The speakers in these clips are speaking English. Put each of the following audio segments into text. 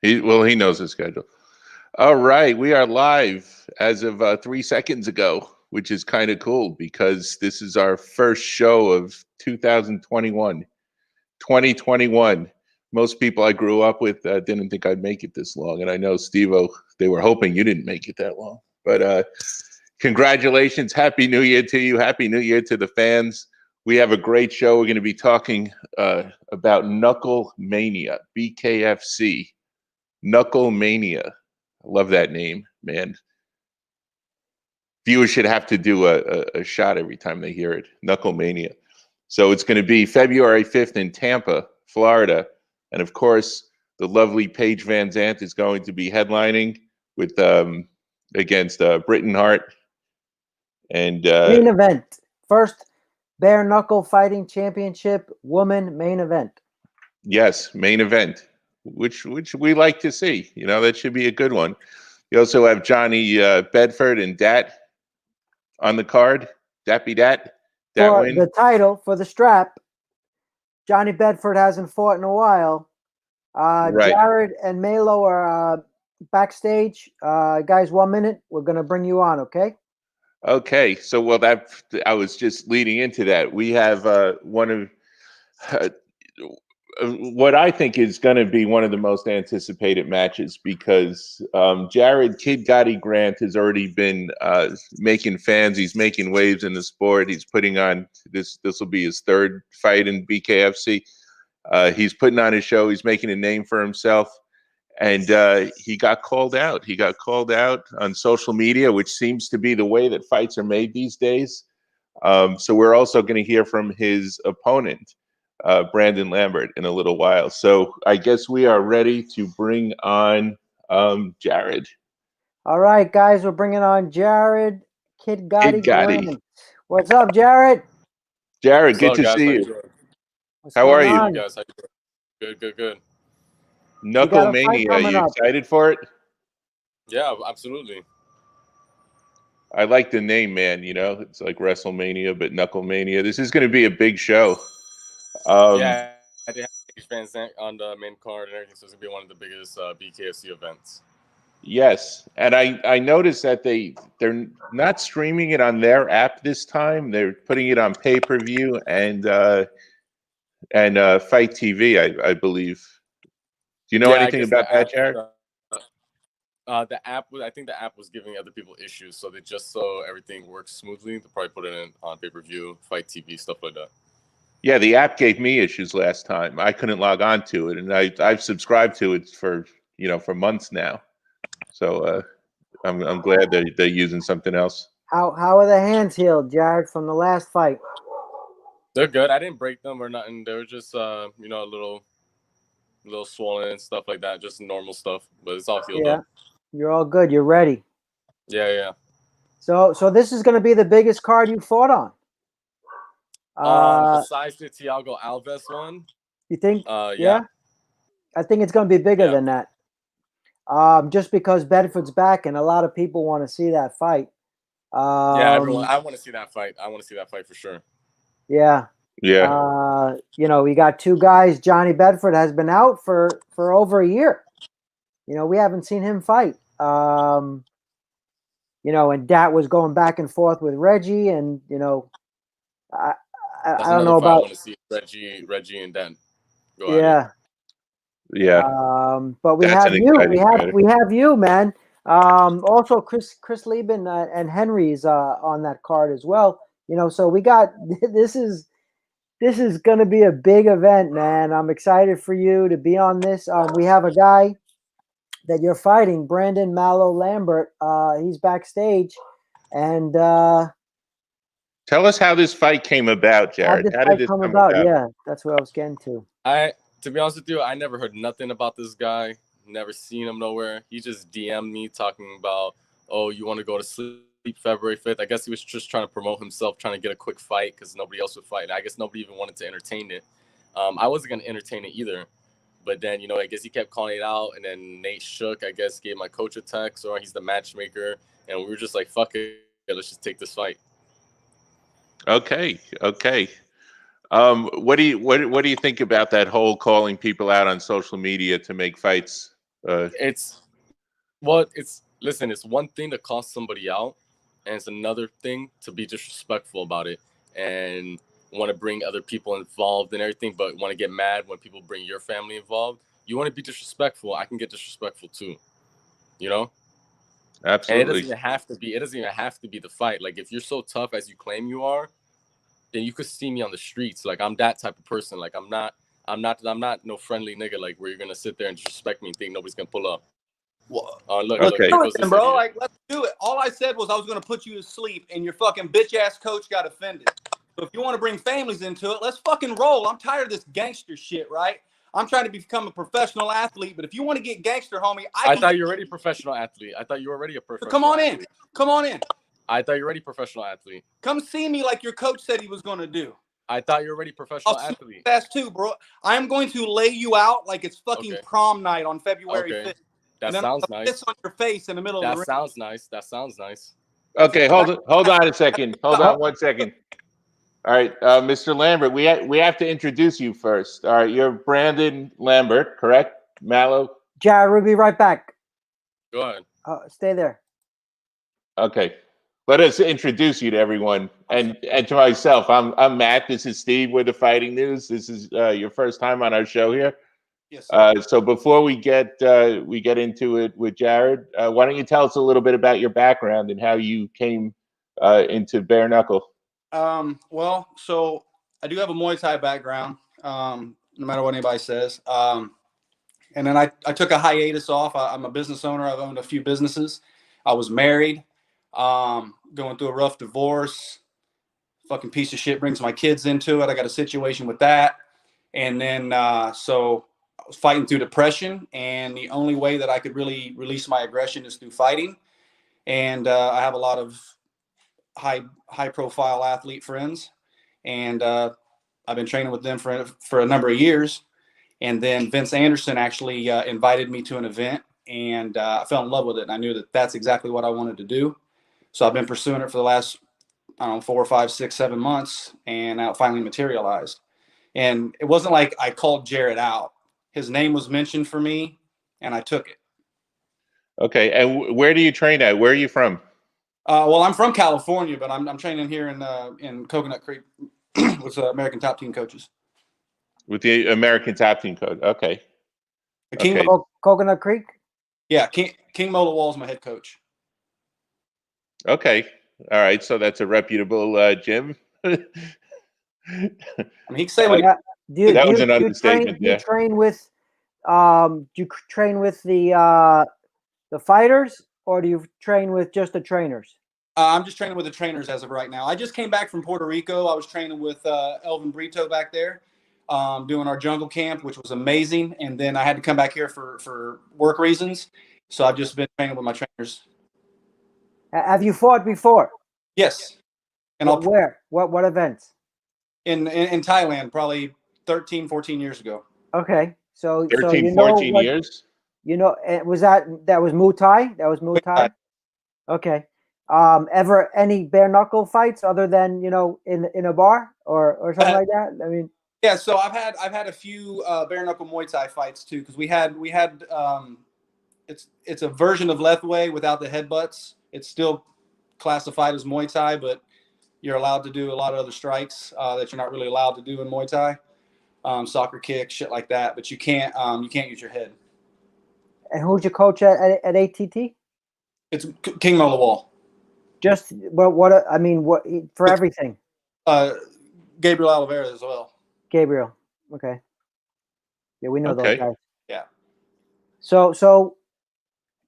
He knows his schedule. All right, we are live as of 3 seconds ago, which is kind of cool because this is our first show of 2021. 2021. Most people I grew up with didn't think I'd make it this long, and I know Steve-O, they were hoping you didn't make it that long. But congratulations, Happy New Year to you, Happy New Year to the fans. We have a great show. We're going to be talking about Knucklemania, BKFC. Knucklemania. I love that name, man. Viewers should have to do a shot every time they hear it. Knucklemania. So it's going to be February 5th in Tampa, Florida. And of course, the lovely Paige Van Zandt is going to be headlining with against Britton Hart. And main event. First bare knuckle fighting championship woman main event. Yes, main event. Which we like to see. You know, that should be a good one. You also have Johnny Bedford and Dat on the card. Dappy Dat. For win. The title, for the strap, Johnny Bedford hasn't fought in a while. Right. Jared and Malo are backstage. Guys, 1 minute. We're going to bring you on, okay? Okay. So, well, I was just leading into that. We have one of... what I think is going to be one of the most anticipated matches because Jared Kid Gatti Grant has already been making fans. He's making waves in the sport. He's putting on this will be his third fight in BKFC. He's putting on his show. He's making a name for himself. And he got called out. He got called out on social media, which seems to be the way that fights are made these days. So we're also going to hear from his opponent, Brandon Lambert, in a little while. So I guess we are ready to bring on Jared. All right, guys, we're bringing on Jared Kid Gatti. What's up, Jared? Jared, good to see you. How are you? Guys, how you doing? Good. Knucklemania, are you excited for it? Yeah, absolutely. I like the name, man. You know, it's like WrestleMania, but Knucklemania. This is going to be a big show. Yeah, I did have Paige Van Zandt on the main card and everything, so it's going to be one of the biggest BKFC events. Yes, and I noticed that they're not streaming it on their app this time. They're putting it on pay-per-view and Fight TV, I believe. Do you know anything about that, Jared? The app I think the app was giving other people issues, so they just so everything works smoothly, they probably put it on pay-per-view, Fight TV, stuff like that. Yeah, the app gave me issues last time. I couldn't log on to it, and I've subscribed to it for months now. So I'm glad that they're using something else. How are the hands healed, Jared, from the last fight? They're good. I didn't break them or nothing. They were just a little swollen and stuff like that, just normal stuff. But it's all healed up. You're all good. You're ready. Yeah. So this is going to be the biggest card you fought on. Besides the Thiago Alves one. You think? Yeah. I think it's going to be bigger than that. Just because Bedford's back and a lot of people want to see that fight. Everyone. I want to see that fight. I want to see that fight for sure. Yeah. We got two guys. Johnny Bedford has been out for over a year. We haven't seen him fight. And Dat was going back and forth with Reggie, and I don't know about. I want to see Reggie and Dan. Yeah. But we have you. We have you, man. Also, Chris Lieben and Henry's on that card as well. So we got this is going to be a big event, man. I'm excited for you to be on this. We have a guy that you're fighting, Brandon Malo Lambert. He's backstage, and tell us how this fight came about, Jared. How did this come about? Yeah, that's what I was getting to. To be honest with you, I never heard nothing about this guy. Never seen him nowhere. He just DM'd me talking about, oh, you want to go to sleep February 5th. I guess he was just trying to promote himself, trying to get a quick fight because nobody else would fight. I guess nobody even wanted to entertain it. I wasn't going to entertain it either. But then, I guess he kept calling it out. And then Nate Shook, I guess, gave my coach a text, or he's the matchmaker. And we were just like, fuck it. Let's just take this fight. Okay. What do you think about that whole calling people out on social media to make fights It's listen. It's one thing to call somebody out, and it's another thing to be disrespectful about it and want to bring other people involved and everything, but want to get mad when people bring your family involved. You want to be disrespectful. I can get disrespectful too, you know. Absolutely. And it doesn't even have to be. It doesn't even have to be the fight. Like if you're so tough as you claim you are, then you could see me on the streets. Like I'm that type of person. Like I'm not no friendly nigga. Like where you're gonna sit there and disrespect me and think nobody's gonna pull up. Well, look, okay. here goes this bro. idiot. Like, let's do it. All I said was I was going to put you to sleep, and your fucking bitch ass coach got offended. So if you want to bring families into it, let's fucking roll. I'm tired of this gangster shit, right? I'm trying to become a professional athlete, but if you want to get gangster, homie, I thought you were already a professional athlete. I thought you were already a professional. Come on athlete. in. Come on in. I thought you were already a professional athlete. Come see me like your coach said he was going to do. I thought you were already a professional I'll athlete. That's too, bro. I am going to lay you out like it's fucking prom night on February 5th. That sounds nice. Piss on your face in the middle of the ring. That sounds nice. That sounds nice. Okay, hold on a second. Hold on 1 second. All right, Mr. Lambert, we have to introduce you first. All right, you're Brandon Lambert, correct? Malo. Jared, we'll be right back. Go ahead. Stay there. Okay, let us introduce you to everyone and to myself. I'm Matt. This is Steve with the Fighting News. This is your first time on our show here. Yes. So before we get into it with Jared, why don't you tell us a little bit about your background and how you came into bare knuckle? Well, so I do have a Muay Thai background, no matter what anybody says. And then I took a hiatus off. I'm a business owner. I've owned a few businesses. I was married, going through a rough divorce. Fucking piece of shit brings my kids into it. I got a situation with that. And then, so I was fighting through depression, and the only way that I could really release my aggression is through fighting. And I have a lot of high profile athlete friends, and I've been training with them for a number of years. And then Vince Anderson actually invited me to an event, and I fell in love with it. And I knew that that's exactly what I wanted to do. So I've been pursuing it for the last, 4, 5, 6, 7 months, and now it finally materialized. And it wasn't like I called Jared out. His name was mentioned for me, and I took it. Okay, and where do you train at? Where are you from? Well, I'm from California, but I'm training here in Coconut Creek with American Top Team coaches. With the American Top Team coach. Okay. Coconut Creek? Yeah, King Malo Wall is my head coach. Okay. All right. So that's a reputable gym. I mean, he can say what that was an understatement. Do you train with the fighters, or do you train with just the trainers? I'm just training with the trainers as of right now. I just came back from Puerto Rico. I was training with Elvin Brito back there, doing our jungle camp, which was amazing. And then I had to come back here for work reasons. So I've just been training with my trainers. Have you fought before? Yes. And where? What events? In Thailand, probably 13, 14 years ago. Okay. So 13, 14 years? Was that was Muay Thai? That was Muay Thai? Okay. Ever any bare knuckle fights other than, in a bar or something like that? I mean, yeah, so I've had a few bare knuckle Muay Thai fights too, because we had it's a version of Lethwei without the headbutts. It's still classified as Muay Thai, but you're allowed to do a lot of other strikes that you're not really allowed to do in Muay Thai. Soccer kick, shit like that, but you can't use your head. And who's your coach at ATT? It's King Malo Wall. Just what for everything? Gabriel Oliveira as well. Gabriel. Okay. Yeah, we know those guys. Yeah. So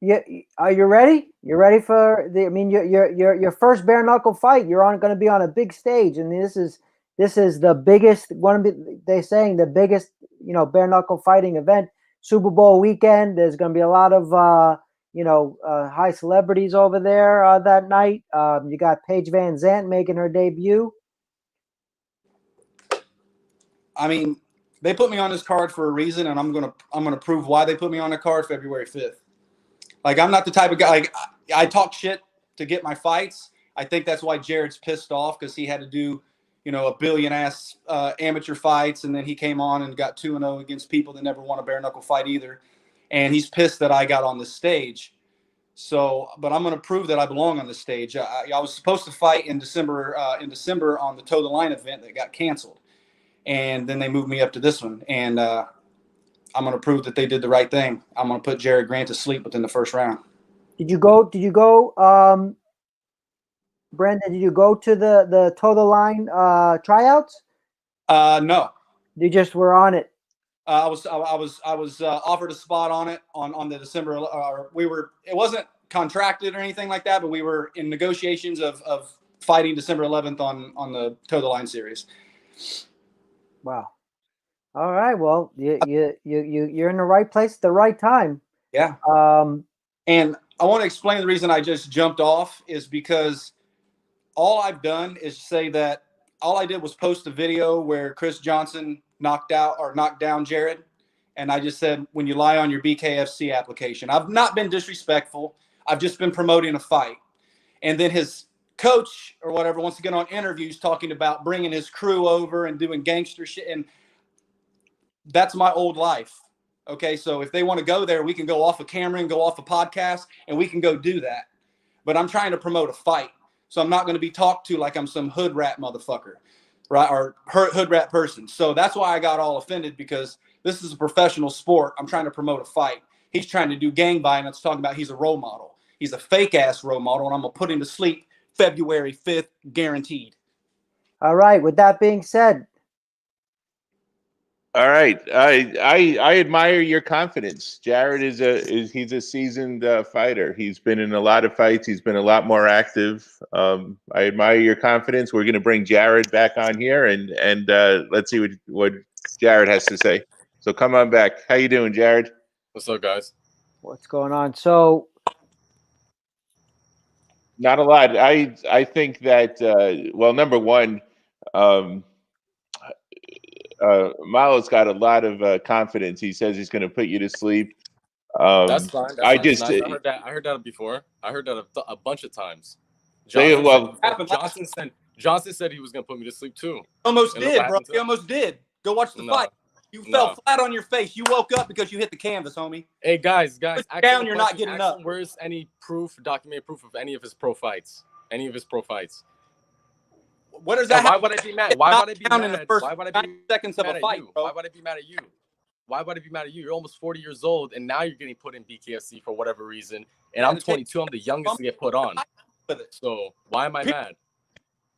yeah, are you ready? You ready for your first bare knuckle fight? You're going to be on a big stage, and this is the biggest they're saying the biggest bare knuckle fighting event. Super Bowl weekend. There's going to be a lot of high celebrities over there that night. You got Paige Van Zandt making her debut. I mean, they put me on this card for a reason, and I'm gonna prove why they put me on the card February 5th. Like, I'm not the type of guy. Like, I talk shit to get my fights. I think that's why Jared's pissed off, because he had to do a billion ass amateur fights, and then he came on and got 2-0 against people that never won a bare knuckle fight either. and he's pissed that I got on the stage. So, but I'm going to prove that I belong on the stage. I was supposed to fight in December on the Toe the Line event that got canceled, and then they moved me up to this one. And I'm going to prove that they did the right thing. I'm going to put Jared Grant to sleep within the first round. Did you go, Brandon, did you go to the Toe the Line tryouts? No. You just were on it. I was offered a spot on it on the December. It wasn't contracted or anything like that, but we were in negotiations of fighting December 11th on the Toe the Line series. Wow. All right. Well, you're in the right place at the right time. Yeah. And I want to explain the reason I just jumped off is because all I've done is say that all I did was post a video where Chris Johnson knocked down Jared. And I just said, when you lie on your BKFC application, I've not been disrespectful. I've just been promoting a fight. And then his coach or whatever wants to get on interviews talking about bringing his crew over and doing gangster shit. And that's my old life. Okay. So if they want to go there, we can go off of camera and go off a podcast and we can go do that. But I'm trying to promote a fight. So I'm not going to be talked to like I'm some hood rat motherfucker, right? Or hood rat person. So that's why I got all offended, because this is a professional sport. I'm trying to promote a fight. He's trying to do gang violence, talking about he's a role model. He's a fake ass role model, and I'm going to put him to sleep February 5th, guaranteed. All right. With that being said. All right. I admire your confidence. Jared he's a seasoned fighter. He's been in a lot of fights. He's been a lot more active. I admire your confidence. We're going to bring Jared back on here and let's see what Jared has to say. So come on back. How you doing, Jared? What's up, guys? What's going on? So not a lot. I think that well, number one, Malo's got a lot of confidence. He says he's going to put you to sleep. That's fine. I heard that before. I heard that a bunch of times. Johnson said he was going to put me to sleep too. Almost did, bro. He almost did. Go watch the fight. You fell flat on your face. You woke up because you hit the canvas, homie. Hey, guys. Down, you're not getting up. Where's any documented proof of any of his pro fights? What does that? Why would I be mad? Why would I be mad? In the first why would I be seconds of a fight, bro? Why would I be mad at you? Why would I be mad at you? You're almost 40 years old, and now you're getting put in BKFC for whatever reason. And I'm 22. I'm the youngest to get put on. So why am I mad?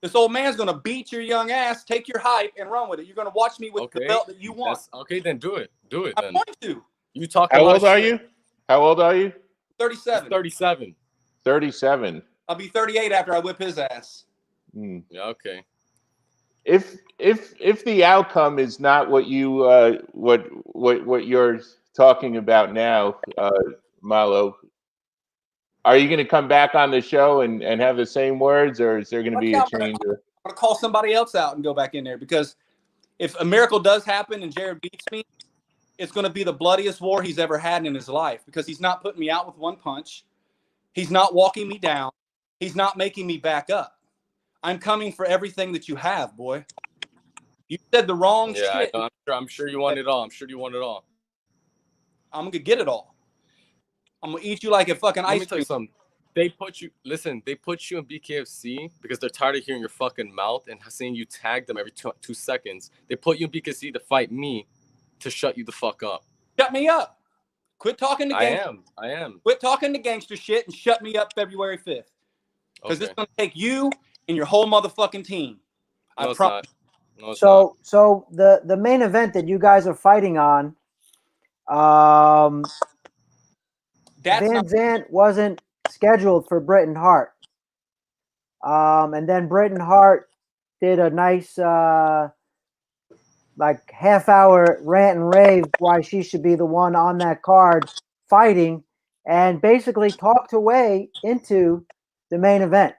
This old man's going to beat your young ass, take your hype, and run with it. You're going to watch me with the belt that you want. Okay, then do it. I'm going to. You talk. How old are you? How old are you? 37. He's 37. 37. I'll be 38 after I whip his ass. Yeah, okay. If the outcome is not what you what you're talking about now, Malo, are you going to come back on the show and have the same words, or is there going to be a change? I'm going to call somebody else out and go back in there, because if a miracle does happen and Jared beats me, it's going to be the bloodiest war he's ever had in his life, because he's not putting me out with one punch. He's not walking me down. He's not making me back up. I'm coming for everything that you have, boy. You said the wrong shit. I'm sure you want it all. I'm going to get it all. I'm going to eat you like a fucking ice cream. Let me tell you something. They put you in BKFC because they're tired of hearing your fucking mouth and seeing you tag them every 2 seconds. They put you in BKFC to fight me, to shut you the fuck up. Shut me up. Quit talking to gangster. I am. Quit talking to gangster shit and shut me up February 5th. Because this is going to take you and your whole motherfucking team. I promise. No, so the main event that you guys are fighting on, Van Zandt wasn't scheduled for Britton Hart. And then Britton Hart did a nice like half-hour rant and rave why she should be the one on that card fighting, and basically talked her way into the main event.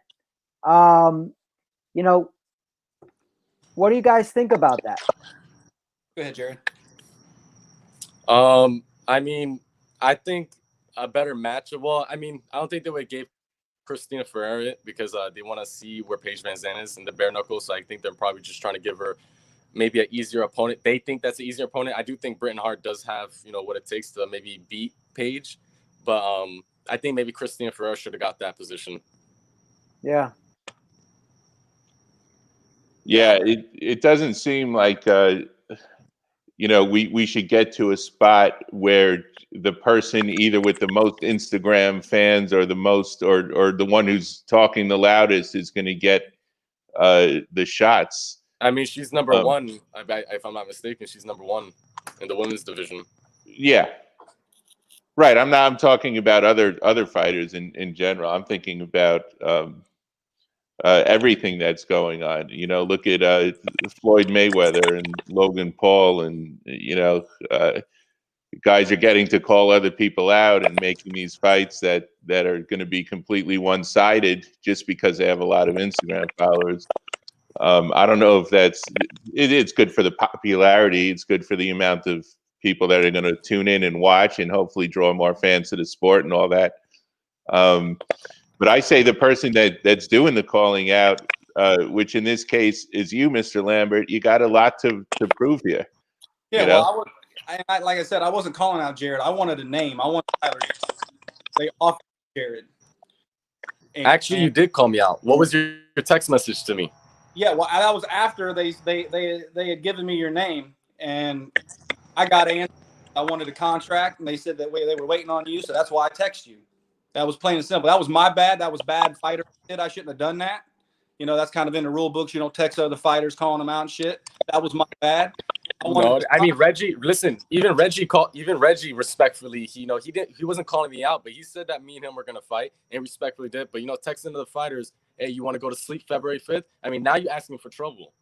You know, what do you guys think about that? Go ahead, Jared. I mean, I think a better match. Well, I mean, I don't think they would give Christina Ferreira it because they want to see where Paige Van Zandt is in the bare knuckle. So I think they're probably just trying to give her maybe an easier opponent. They think that's an easier opponent. I do think Britain Hart does have, you know, what it takes to maybe beat Paige, but I think maybe Christina Ferrer should have got that position. Yeah. Yeah, it doesn't seem like you know, we should get to a spot where the person either with the most Instagram fans or the most or the one who's talking the loudest is going to get the shots. I mean, she's number one. If I'm not mistaken, she's number one in the women's division. Yeah, right. I'm talking about other fighters in general. I'm thinking about everything that's going on. You know, look at Floyd Mayweather and Logan Paul, and you know, guys are getting to call other people out and making these fights that are going to be completely one-sided just because they have a lot of Instagram followers. I don't know if it's good for the popularity. It's good for the amount of people that are going to tune in and watch and hopefully draw more fans to the sport and all that. But I say the person that's doing the calling out, which in this case is you, Mr. Lambert, you got a lot to prove here. Yeah, you know? well, like I said, I wasn't calling out Jared. I wanted a name. I wanted Tyler. They offered Jared. Actually, you did call me out. What was your text message to me? Yeah, well, that was after they had given me your name, and I got answered. I wanted a contract, and they said that they were waiting on you, so that's why I texted you. That was plain and simple. That was my bad. That was bad fighter shit. I shouldn't have done that. You know, that's kind of in the rule books. You don't text other fighters calling them out and shit. That was my bad. No, I mean Reggie. Listen, even Reggie respectfully. He wasn't calling me out, but he said that me and him were gonna fight, and respectfully did. But you know, texting to the fighters, hey, you want to go to sleep February 5th? I mean, now you're asking for trouble.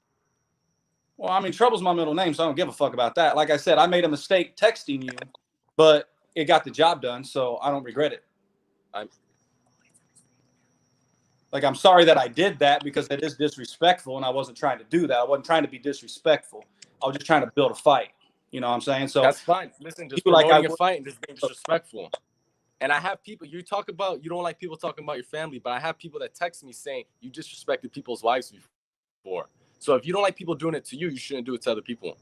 Well, I mean, trouble's my middle name, so I don't give a fuck about that. Like I said, I made a mistake texting you, but it got the job done, so I don't regret it. I'm sorry that I did that because it is disrespectful, and I wasn't trying to do that. I wasn't trying to be disrespectful. I was just trying to build a fight. You know what I'm saying? So that's fine. Listen, just promoting a fight and just being disrespectful. And I have people, you don't like people talking about your family, but I have people that text me saying you disrespected people's wives before. So if you don't like people doing it to you, you shouldn't do it to other people.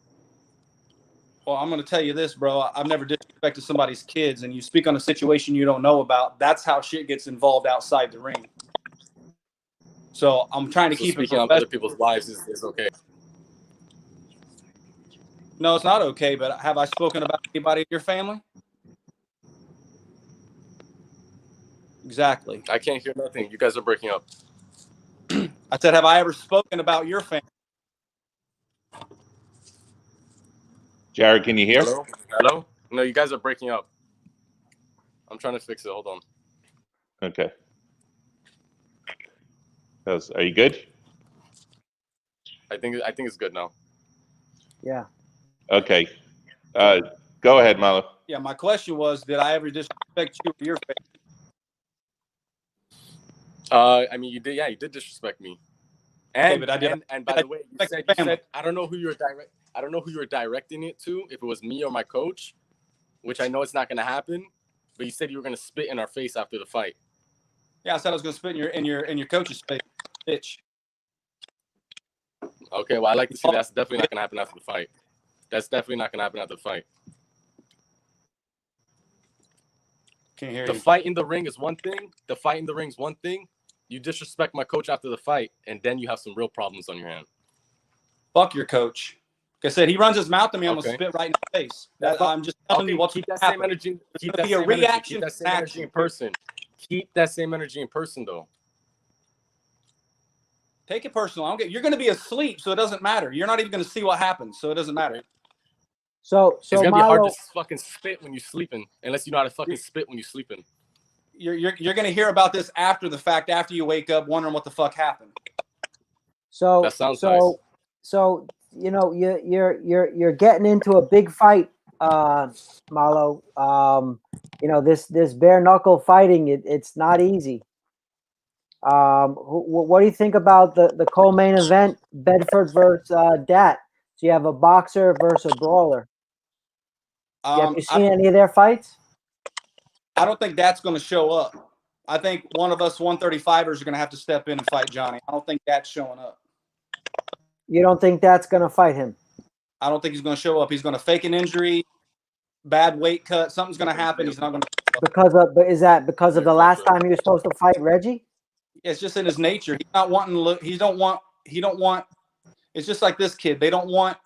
Well, I'm going to tell you this, bro. I've never disrespected somebody's kids, and you speak on a situation you don't know about. That's how shit gets involved outside the ring. So I'm trying to keep speaking on other people's wives is okay. No, it's not okay, but have I spoken about anybody in your family? Exactly. I can't hear nothing. You guys are breaking up. I said, have I ever spoken about your family? Jared, can you hear? Hello? No, you guys are breaking up. I'm trying to fix it. Hold on. Okay. Are you good? I think it's good now. Yeah. Okay. Go ahead, Malo. Yeah, my question was, did I ever disrespect you or your family? I mean, you did. Yeah, you did disrespect me. And okay, but I did. And by the way, you said I don't know who you were directing it to. If it was me or my coach, which I know it's not going to happen. But you said you were going to spit in our face after the fight. Yeah, I said I was going to spit in your coach's face, bitch. Okay, well, I like to see that's definitely not going to happen after the fight. That's definitely not going to happen after the fight. Can't hear you. The fight in the ring is one thing. The fight in the ring is one thing. You disrespect my coach after the fight, and then you have some real problems on your hand. Fuck your coach. Like I said, he runs his mouth to me. I'm going to spit right in the face. I'm just telling you what's keep that same energy. Keep that same reaction. Keep that same energy in person. Keep that same energy in person, though. Take it personal. I don't get. You're going to be asleep, so it doesn't matter. You're not even going to see what happens, so it doesn't matter. So it's gonna Malo, be hard to fucking spit when you're sleeping, unless you know how to fucking spit when you're sleeping. You're going to hear about this after the fact, after you wake up, wondering what the fuck happened. So that sounds nice. So you know you're getting into a big fight, Malo. You know this bare knuckle fighting. It's not easy. What do you think about the co-main event, Bedford versus Dat? So you have a boxer versus a brawler. Have you seen any of their fights? I don't think that's going to show up. I think one of us 135ers are going to have to step in and fight Johnny. I don't think that's showing up. You don't think that's going to fight him? I don't think he's going to show up. He's going to fake an injury, bad weight cut. Something's going to happen. He's not going to. But is that because of the last time he was supposed to fight Reggie? It's just in his nature. He's not wanting to look. He don't want. It's just like this kid. They don't want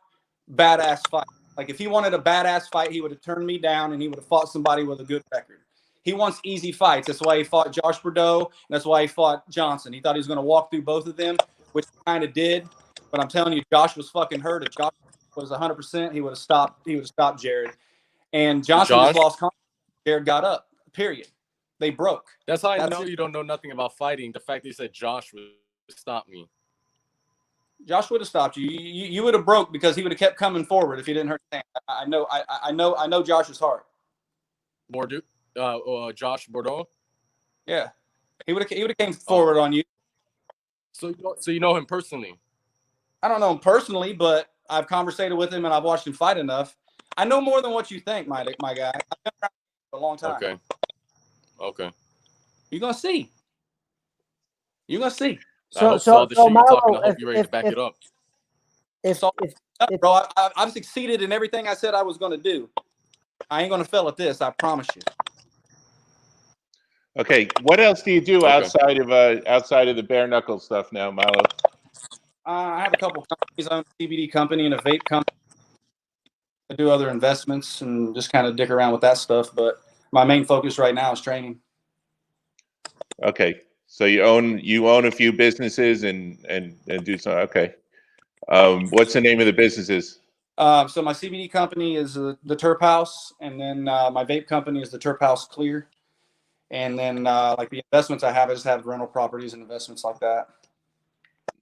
badass fight. Like if he wanted a badass fight, he would have turned me down and he would have fought somebody with a good record. He wants easy fights. That's why he fought Josh Bordeaux. And that's why he fought Johnson. He thought he was going to walk through both of them, which he kind of did. But I'm telling you, Josh was fucking hurt. If Josh was 100%, he would have stopped. He would have stopped Jared. And Johnson just lost confidence. Jared got up. Period. They broke. That's how I know you don't know nothing about fighting. The fact that you said Josh would stop me. Josh would have stopped you. You would have broke because he would have kept coming forward if you didn't hurt his hand. I know Josh's heart. Bordeaux, Josh Bordeaux. Yeah, he would have came forward on you. So you know him personally? I don't know him personally, but I've conversated with him and I've watched him fight enough. I know more than what you think, my guy. I've been around for a long time. Okay. You're gonna see. You're gonna see. So Malo, I hope you're ready to back it up. Bro, I've succeeded in everything I said I was gonna do. I ain't gonna fail at this. I promise you. Okay, what else do you do outside of the bare knuckle stuff now, Malo? I have a couple companies. I own a CBD company and a vape company. I do other investments and just kind of dick around with that stuff. But my main focus right now is training. Okay, so you own a few businesses and do some. Okay, what's the name of the businesses? So my CBD company is the Terp House, and then my vape company is the Terp House Clear. And then like the investments I have, I just have rental properties and investments like that.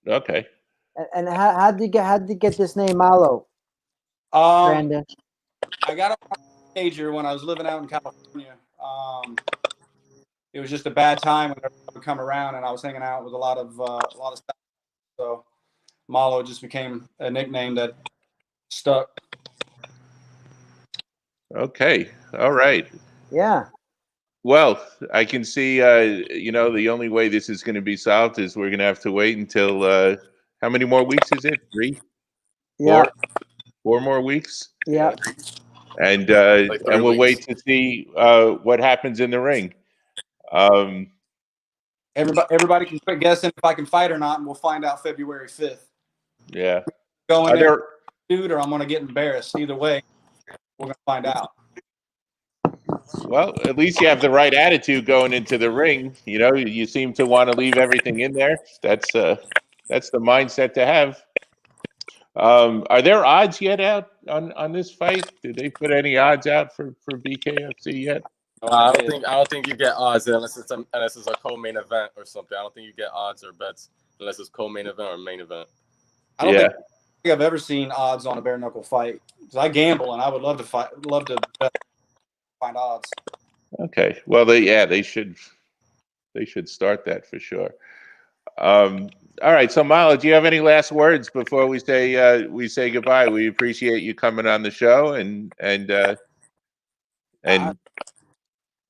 Okay. And how did you get this name Malo? Brandon. I got a major when I was living out in California. It was just a bad time when I would come around, and I was hanging out with a lot of stuff. So Malo just became a nickname that stuck. Okay. All right. Yeah. Well, I can see, the only way this is going to be solved is we're going to have to wait until, how many more weeks is it? 3? Yeah. 4 more weeks? Yeah. And Like and we'll weeks. wait to see what happens in the ring. Everybody can quit guessing if I can fight or not, and we'll find out February 5th. Yeah. Going there, dude, or I'm going to get embarrassed. Either way, we're going to find out. Well, at least you have the right attitude going into the ring. You know, you seem to want to leave everything in there. That's the mindset to have. Are there odds yet out on this fight? Did they put any odds out for BKFC yet? I don't think you get odds unless it's a co-main event or something. I don't think you get odds or bets unless it's co-main event or main event. I don't think I've ever seen odds on a bare knuckle fight. Because I gamble and I would love to find odds. Okay. Well, they should start that for sure. All right. So, Malo, do you have any last words before we say goodbye? We appreciate you coming on the show and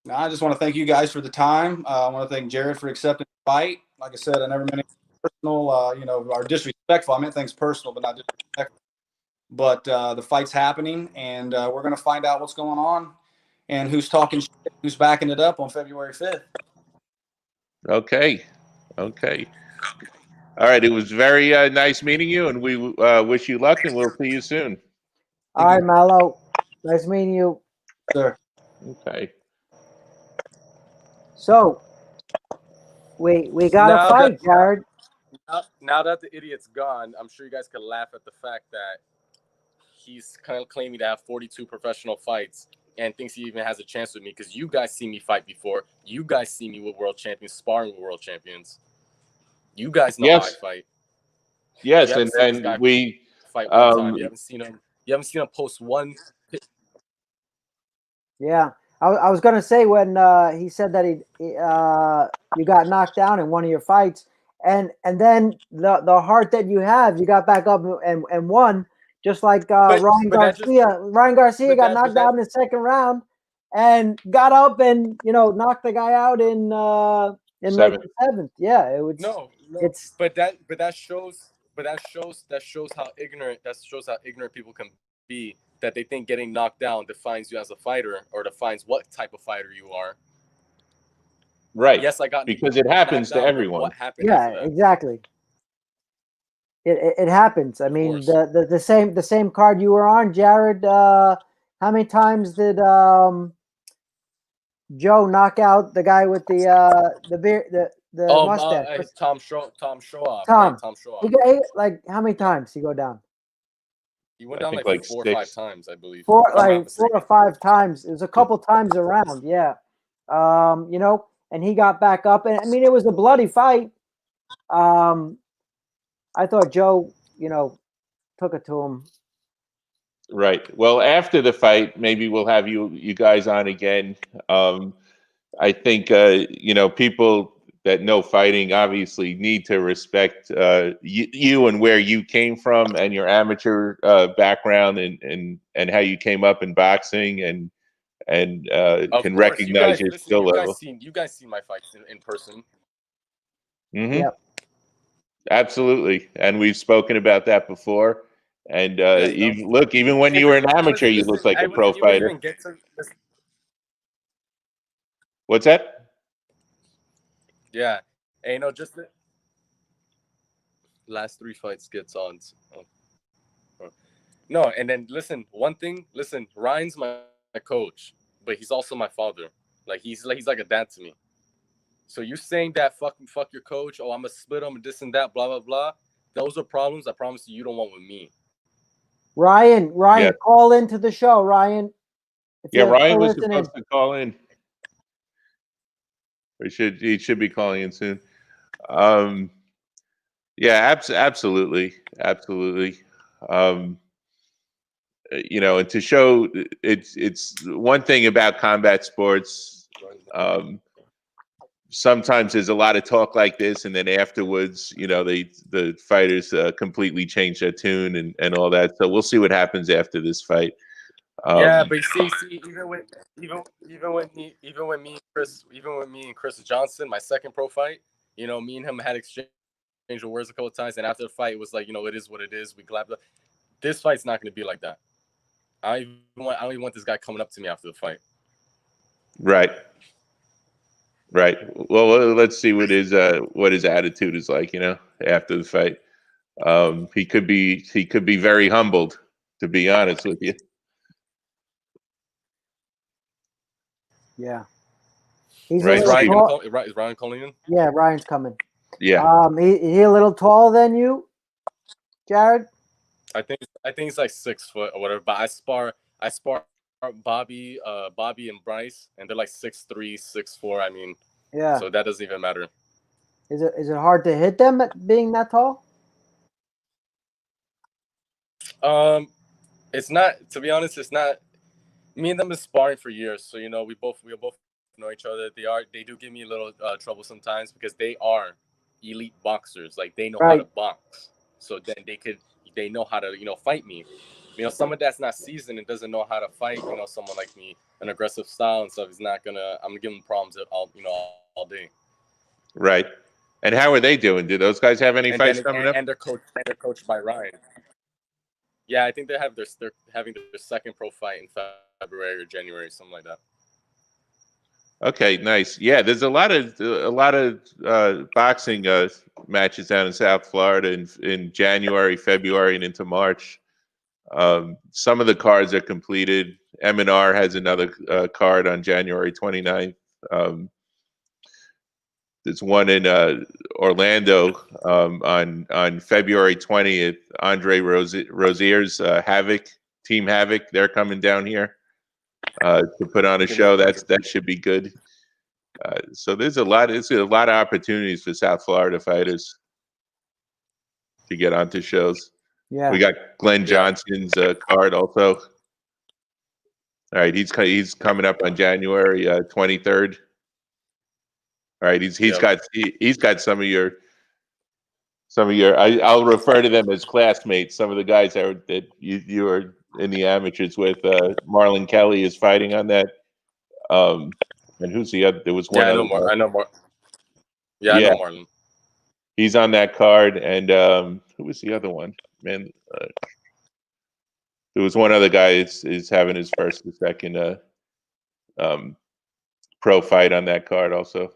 I just want to thank you guys for the time. I want to thank Jared for accepting the fight. Like I said, I never meant anything personal, or disrespectful. I meant things personal, but not disrespectful. But the fight's happening, and we're going to find out what's going on and who's talking shit, who's backing it up on February 5th. Okay. All right. It was very nice meeting you, and we wish you luck, and we'll see you soon. All right, Malo. Nice meeting you. Sure. Okay. So, we got a fight, Jared. Now that the idiot's gone, I'm sure you guys could laugh at the fact that he's kind of claiming to have 42 professional fights and thinks he even has a chance with me because you guys see me fight before. You guys see me with world champions, sparring with world champions. You guys know how I fight. Yes, and we fight one time. You haven't seen him post one. Yeah. I was gonna say when he said that you got knocked down in one of your fights, and then the heart that you have, you got back up and won, just like Ryan Garcia. Ryan Garcia got knocked out in the second round, and got up and knocked the guy out in the seventh. Yeah, it was. No, but that shows that shows how ignorant people can be, that they think getting knocked down defines you as a fighter or defines what type of fighter you are. Right. Yes, I got because it happens to everyone. What happened? Yeah, exactly. It happens. I mean, the same card you were on, Jared. How many times did Joe knock out the guy with the beard, the mustache? Tom Showoff. Tom. Right? Tom Showoff. He got, like, how many times he go down? He went down like 4 or 5 times, I believe. 4 or 5 times. It was a couple times around, yeah. You know, and he got back up, and I mean, it was a bloody fight. I thought Joe, you know, took it to him. Right. Well, after the fight, maybe we'll have you guys on again. I think you know, people that know fighting obviously need to respect you and where you came from and your amateur background and how you came up in boxing and can recognize your skill level. You guys seen my fights in person. Mm-hmm. Yep. Absolutely, and we've spoken about that before. And even when you were an amateur, you looked like a pro fighter. What's that? Yeah, and you know, just the last 3 fights gets on. No, and then listen, Ryan's my coach, but he's also my father. Like he's like a dad to me. So you saying that fuck your coach? Oh, I'm gonna split him, this and that, blah blah blah. Those are problems I promise you don't want with me. Ryan, yeah. Call into the show, Ryan. Yeah, Ryan was supposed to call in. He should be calling in soon. Yeah, absolutely. You know, and to show it's one thing about combat sports. Sometimes there's a lot of talk like this, and then afterwards, you know, the fighters completely change their tune and all that. So we'll see what happens after this fight. Yeah, but see, even with me and Chris Johnson, my second pro fight, you know, me and him had exchanged words a couple of times, and after the fight, it was like, you know, it is what it is. We clapped up. This fight's not going to be like that. I don't even want this guy coming up to me after the fight. Right. Well, let's see what his attitude is like, you know, after the fight. He could be very humbled, to be honest with you. Yeah. Is Ryan calling in? Yeah, Ryan's coming. Yeah. He a little taller than you, Jared? I think he's like 6 foot or whatever. But I spar Bobby and Bryce, and they're like 6'3", 6'4". I mean, yeah. So that doesn't even matter. Is it hard to hit them being that tall? It's not. To be honest, it's not. Me and them is sparring for years, so you know we both know each other. They do give me a little trouble sometimes because they are elite boxers. Like they know how to box, so then they know how to, you know, fight me. You know, someone that's not seasoned and doesn't know how to fight, you know, someone like me, an aggressive style and stuff is not gonna. I'm gonna give them problems all day. Right. And how are they doing? Do those guys have any fights coming up? And they're coached by Ryan. Yeah, I think they're having their second pro fight in February or January, something like that. Okay, nice. Yeah, there's a lot of boxing matches down in South Florida in January, February, and into March. Some of the cards are completed. M&R has another card on January 29th. There's one in Orlando on February 20th. Andre Rozier's Team Havoc, they're coming down here to put on a show. That should be good. So there's a lot of opportunities for South Florida fighters to get onto shows. Yeah, we got Glenn Johnson's card also. All right, he's coming up on January 23rd. All right, he's got some of your I'll refer to them as classmates. Some of the guys that you are in the amateurs with. Marlon Kelly is fighting on that. And who's the other? There was one. I know Marlon. Yeah, I know Marlon. He's on that card, and who was the other one? Man, there was one other guy is having his first or second pro fight on that card also.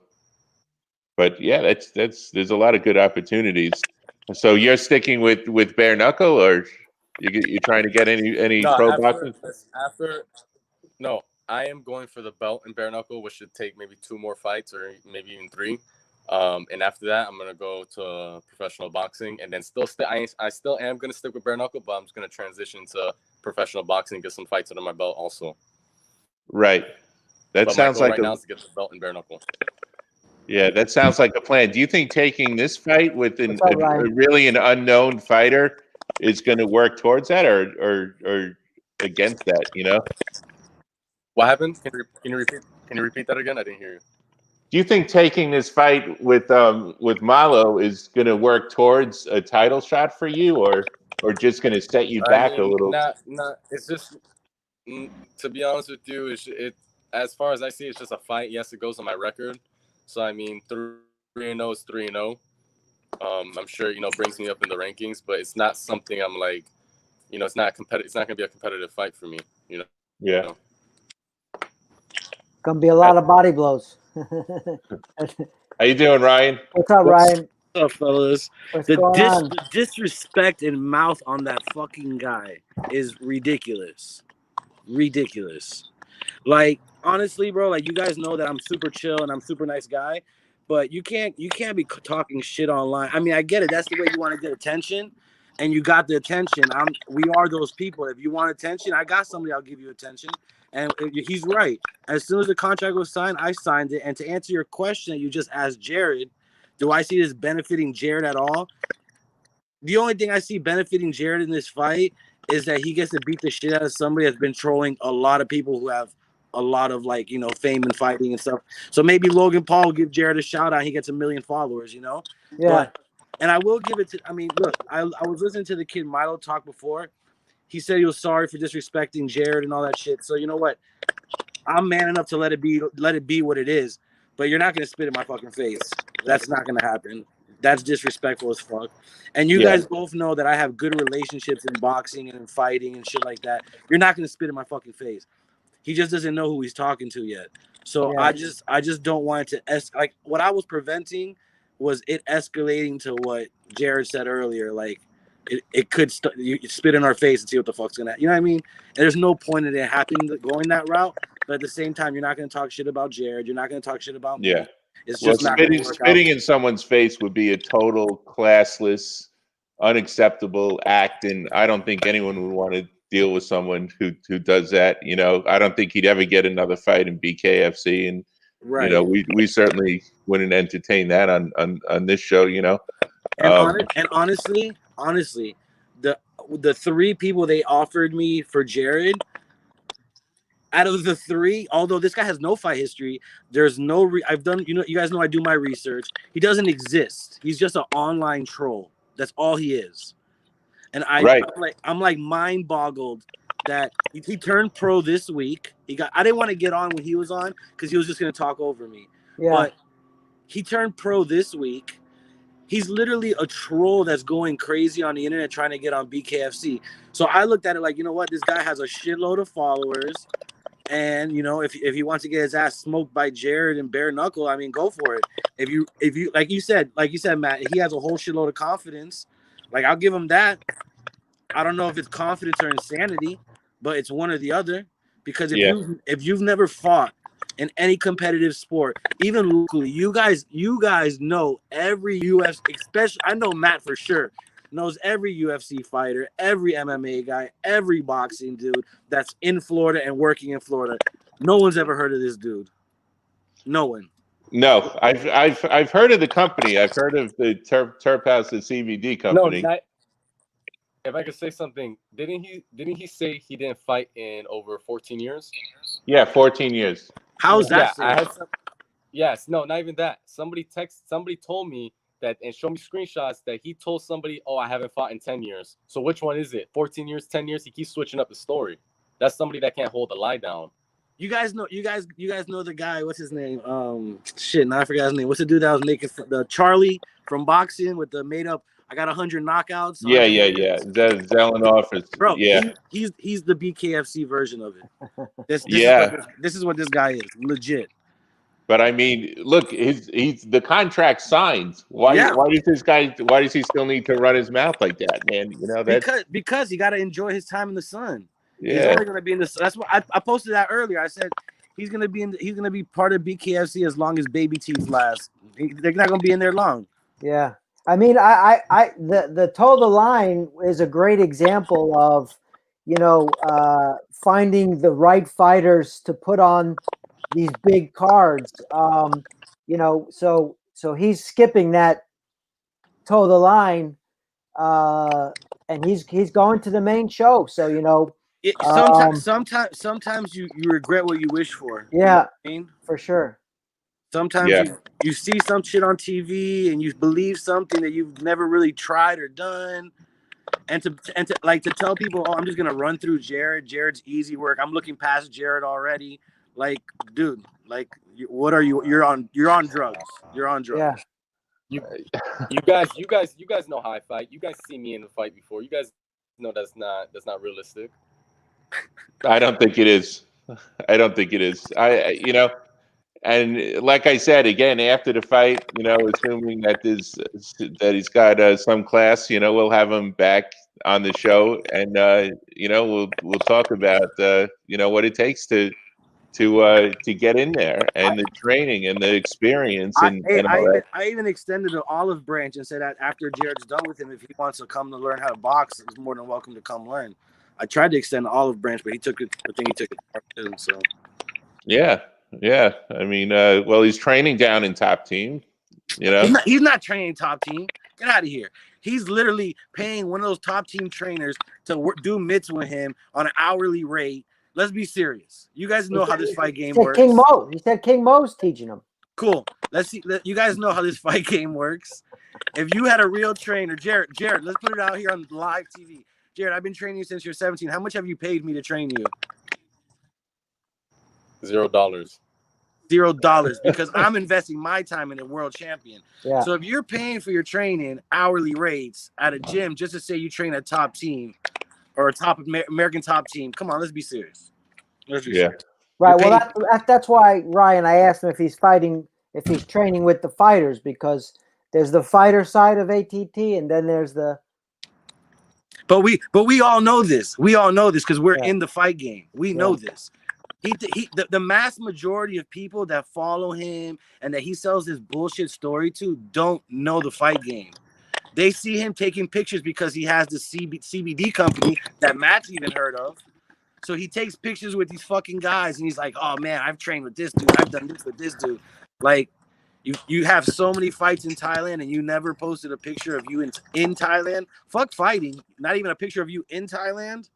But yeah, there's a lot of good opportunities. So you're sticking with Bareknuckle, or you're trying to get any No, pro boxing? No, I am going for the belt in Bareknuckle, which should take maybe 2 more fights or maybe even 3. And after that, I'm gonna go to professional boxing, and then I still am gonna stick with Bareknuckle, but I'm just gonna transition to professional boxing, get some fights under my belt also. Right. That but sounds my goal like right now is to get the belt in Bareknuckle. Yeah, that sounds like a plan. Do you think taking this fight with a really an unknown fighter is going to work towards that, or against that? You know, what happened? Can you repeat that again? I didn't hear you. Do you think taking this fight with Malo is going to work towards a title shot for you, or just going to set you back a little? Not. It's just to be honest with you, it as far as I see, it's just a fight. Yes, it goes on my record. So I mean, 3-0 is 3-0. I'm sure brings me up in the rankings, but it's not something I'm like, it's not competitive. It's not gonna be a competitive fight for me. Yeah. Gonna be a lot of body blows. How you doing, Ryan? What's up, Ryan? What's up, fellas? The disrespect and mouth on that fucking guy is ridiculous. Ridiculous. Like, honestly, bro, like, you guys know that I'm super chill and I'm super nice guy, but you can't be talking shit online. I mean, I get it. That's the way you want to get attention, and you got the attention. We are those people. If you want attention, I got somebody. I'll give you attention. And he's right. As soon as the contract was signed, I signed it. And to answer your question that you just asked Jared, do I see this benefiting Jared at all? The only thing I see benefiting Jared in this fight is that he gets to beat the shit out of somebody that's been trolling a lot of people who have a lot of, like, fame and fighting and stuff. So maybe Logan Paul will give Jared a shout out. He gets 1 million followers, Yeah. And I will give it to, look, I was listening to the kid Malo talk before. He said he was sorry for disrespecting Jared and all that shit. So you know what? I'm man enough to let it be what it is. But you're not going to spit in my fucking face. That's not going to happen. That's disrespectful as fuck. And you guys both know that I have good relationships in boxing and in fighting and shit like that. You're not going to spit in my fucking face. He just doesn't know who he's talking to yet. So I just don't want it to like what I was preventing was it escalating to what Jared said earlier. Like it could you spit in our face and see what the fuck's gonna. You know what I mean? And there's no point in it happening going that route. But at the same time, you're not going to talk shit about Jared. You're not going to talk shit about me. Yeah. It's just not going to work spitting out. in someone's face would be a total classless, unacceptable act, and I don't think anyone would want to deal with someone who does that. I don't think he'd ever get another fight in BKFC, and we certainly wouldn't entertain that on this show. And honestly, the 3 people they offered me for Jared. Out of the 3, although this guy has no fight history, there's no. I've done. You guys know I do my research. He doesn't exist. He's just an online troll. That's all he is. And I'm like mind boggled that he turned pro this week. I didn't want to get on when he was on because he was just gonna talk over me. Yeah. But he turned pro this week. He's literally a troll that's going crazy on the internet trying to get on BKFC. So I looked at it like, you know what? This guy has a shitload of followers. And if he wants to get his ass smoked by Jared and Bareknuckle, I mean, go for it. If you like you said, Matt, he has a whole shitload of confidence. Like, I'll give him that. I don't know if it's confidence or insanity, but it's one or the other. Because if you've never fought in any competitive sport, even locally, you guys know every UFC, especially I know Matt for sure. Knows every UFC fighter, every MMA guy, every boxing dude that's in Florida and working in Florida. No one's ever heard of this dude. No one. No, I've heard of the company. I've heard of the Turp House, the CBD company. No, if I could say something, didn't he say he didn't fight in over 14 years? Yeah, 14 years. How's that? Yes, no, not even that. Somebody told me that and show me screenshots that he told somebody, I haven't fought in 10 years. So which one is it? 14 years, 10 years? He keeps switching up the story. That's somebody that can't hold the lie down. You guys know the guy, what's his name? Now I forgot his name. What's the dude that was making the Charlie from boxing with the made up. I got 100 knockouts. Yeah. Zelenoff is, Bro, yeah. he's the BKFC version of it. This is what this guy is, legit. But I mean, look, he's the contract signed. Why does he still need to run his mouth like that, man? You know, that's because he got to enjoy his time in the sun. Yeah. He's only going to be in the. That's what I posted that earlier. I said he's going to be part of BKFC as long as baby teeth last. They're not going to be in there long. Yeah. I mean, the toe the line is a great example of, finding the right fighters to put on these big cards. So he's skipping that toe the line, and he's going to the main show. So sometimes you regret what you wish for. Yeah, you know what I mean? For sure. Sometimes you see some shit on TV and you believe something that you've never really tried or done, and to tell people, oh, I'm just gonna run through Jared. Jared's easy work. I'm looking past Jared already. Like, dude, like, what are you? You're on drugs. You're on drugs. Yeah. You guys know how I fight. You guys see me in the fight before. You guys know that's not realistic. I don't think it is. And like I said, again, after the fight, assuming that he's got some class, we'll have him back on the show, and we'll talk about what it takes to get in there, and the training and the experience, and all that. I even extended an olive branch and said that after Jared's done with him, if he wants to come to learn how to box, he's more than welcome to come learn. I tried to extend the olive branch, but he took it. I think he took it too. So yeah. I mean, well, he's training down in Top Team. He's not training Top Team. Get out of here. He's literally paying one of those Top Team trainers to do mitts with him on an hourly rate. Let's be serious. You guys know how this fight game works. King Mo. He said King Mo's teaching him. Cool. Let's see. You guys know how this fight game works. If you had a real trainer, Jared, let's put it out here on live TV. Jared, I've been training you since you're 17. How much have you paid me to train you? $0. $0, because I'm investing my time in a world champion. Yeah. So if you're paying for your training hourly rates at a gym just to say you train a top team or a top American top team, come on, let's be serious. Serious. Right. Well, that's why, Ryan, I asked him if he's training with the fighters, because there's the fighter side of ATT, and then there's the. But we all know this. We all know this because we're in the fight game. We know this. The mass majority of people that follow him and that he sells this bullshit story to don't know the fight game. They see him taking pictures because he has the CBD company that Matt's even heard of. So he takes pictures with these fucking guys and he's like, oh man, I've trained with this dude. I've done this with this dude. Like, you have so many fights in Thailand and you never posted a picture of you in Thailand. Fuck fighting. Not even a picture of you in Thailand.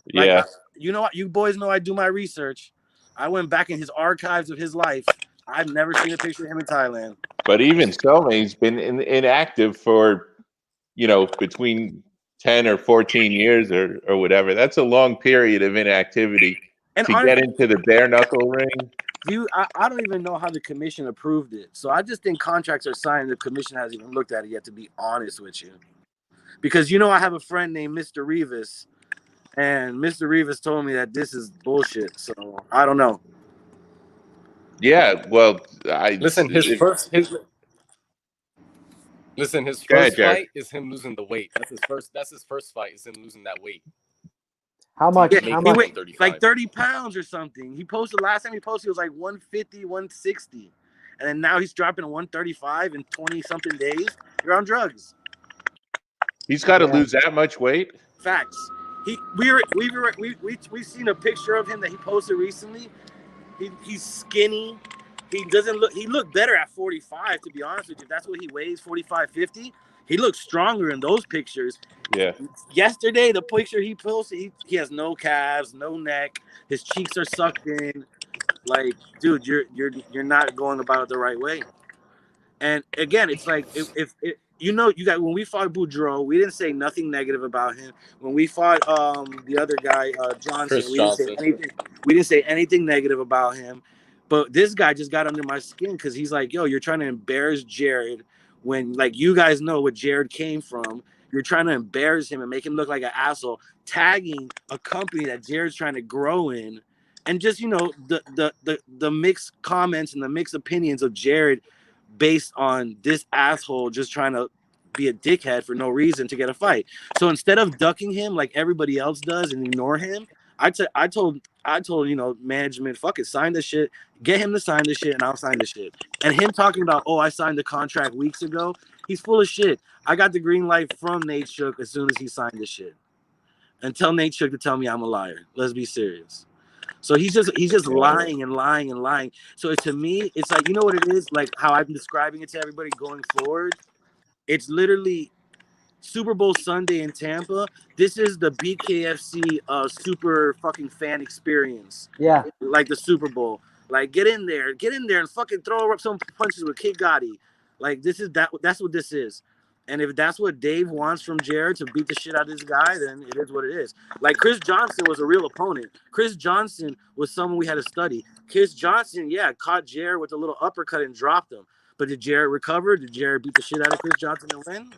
Yeah. You know what? You boys know I do my research. I went back in his archives of his life. I've never seen a picture of him in Thailand. But even so, man, he's been inactive for, between 10 or 14 years or whatever. That's a long period of inactivity. And to get into the bare knuckle ring. I don't even know how the commission approved it. So I just think contracts are signed. The commission hasn't even looked at it yet, to be honest with you. Because, I have a friend named Mr. Rivas. And Mr. Rivas told me that this is bullshit. So I don't know. Yeah, well, his first fight is him losing the weight. That's his first fight, is him losing that weight. How much? Yeah, he weighed like 30 pounds or something. He posted last time he was like 150, 160. And then now he's dropping to 135 in 20 something days. You're on drugs. He's got to lose that much weight. Facts. We've seen a picture of him that he posted recently. He's skinny. He looked better at 45, to be honest with you. If that's what he weighs, 45, 50. He looks stronger in those pictures. Yeah. Yesterday, the picture he posted, he has no calves, no neck. His cheeks are sucked in. Like, dude, you're not going about it the right way. And again, it's like if when we fought Boudreaux, we didn't say nothing negative about him. When we fought the other guy, Johnson, we didn't say anything negative about him. But this guy just got under my skin because he's like, yo, you're trying to embarrass Jared when like you guys know what Jared came from. You're trying to embarrass him and make him look like an asshole, tagging a company that Jared's trying to grow in, and just the mixed comments and the mixed opinions of Jared based on this asshole just trying to be a dickhead for no reason to get a fight. So instead of ducking him like everybody else does and ignore him, I told management, fuck it, sign this shit, get him to sign this shit, and I'll sign this shit. And him talking about, oh, I signed the contract weeks ago, he's full of shit. I got the green light from Nate Shook as soon as he signed this shit. And tell Nate Shook to tell me I'm a liar. Let's be serious. So he's just lying and lying and lying. So to me, it's like, you know what it is? Like how I've been describing it to everybody going forward. It's literally Super Bowl Sunday in Tampa. This is the BKFC super fucking fan experience. Yeah. Like the Super Bowl. Like get in there and fucking throw up some punches with Kid Gatti. Like that's what this is. And if that's what Dave wants from Jared, to beat the shit out of this guy, then it is what it is. Like Chris Johnson was a real opponent. Chris Johnson was someone we had to study. Chris Johnson, caught Jared with a little uppercut and dropped him. But did Jared recover? Did Jared beat the shit out of Chris Johnson and win?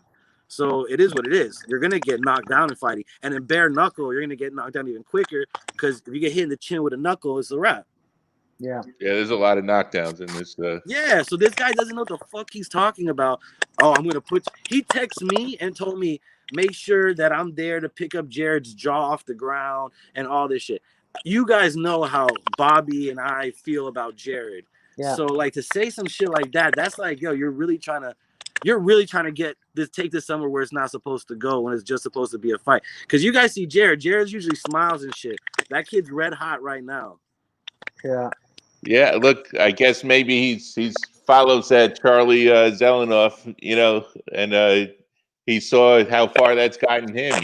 So it is what it is. You're going to get knocked down in fighting. And in bare knuckle, you're going to get knocked down even quicker, because if you get hit in the chin with a knuckle, it's a wrap. Yeah. Yeah, there's a lot of knockdowns in this. Yeah, so this guy doesn't know what the fuck he's talking about. Oh, I'm going to put – he texted me and told me, make sure that I'm there to pick up Jared's jaw off the ground and all this shit. You guys know how Bobby and I feel about Jared. Yeah. So, like, to say some shit like that, that's like, yo, you're really trying to take this somewhere where it's not supposed to go, when it's just supposed to be a fight. Because you guys see Jared's usually smiles and shit. That kid's red hot right now. Yeah. Yeah, look, I guess maybe he's follows that Charlie Zelenoff, and he saw how far that's gotten him,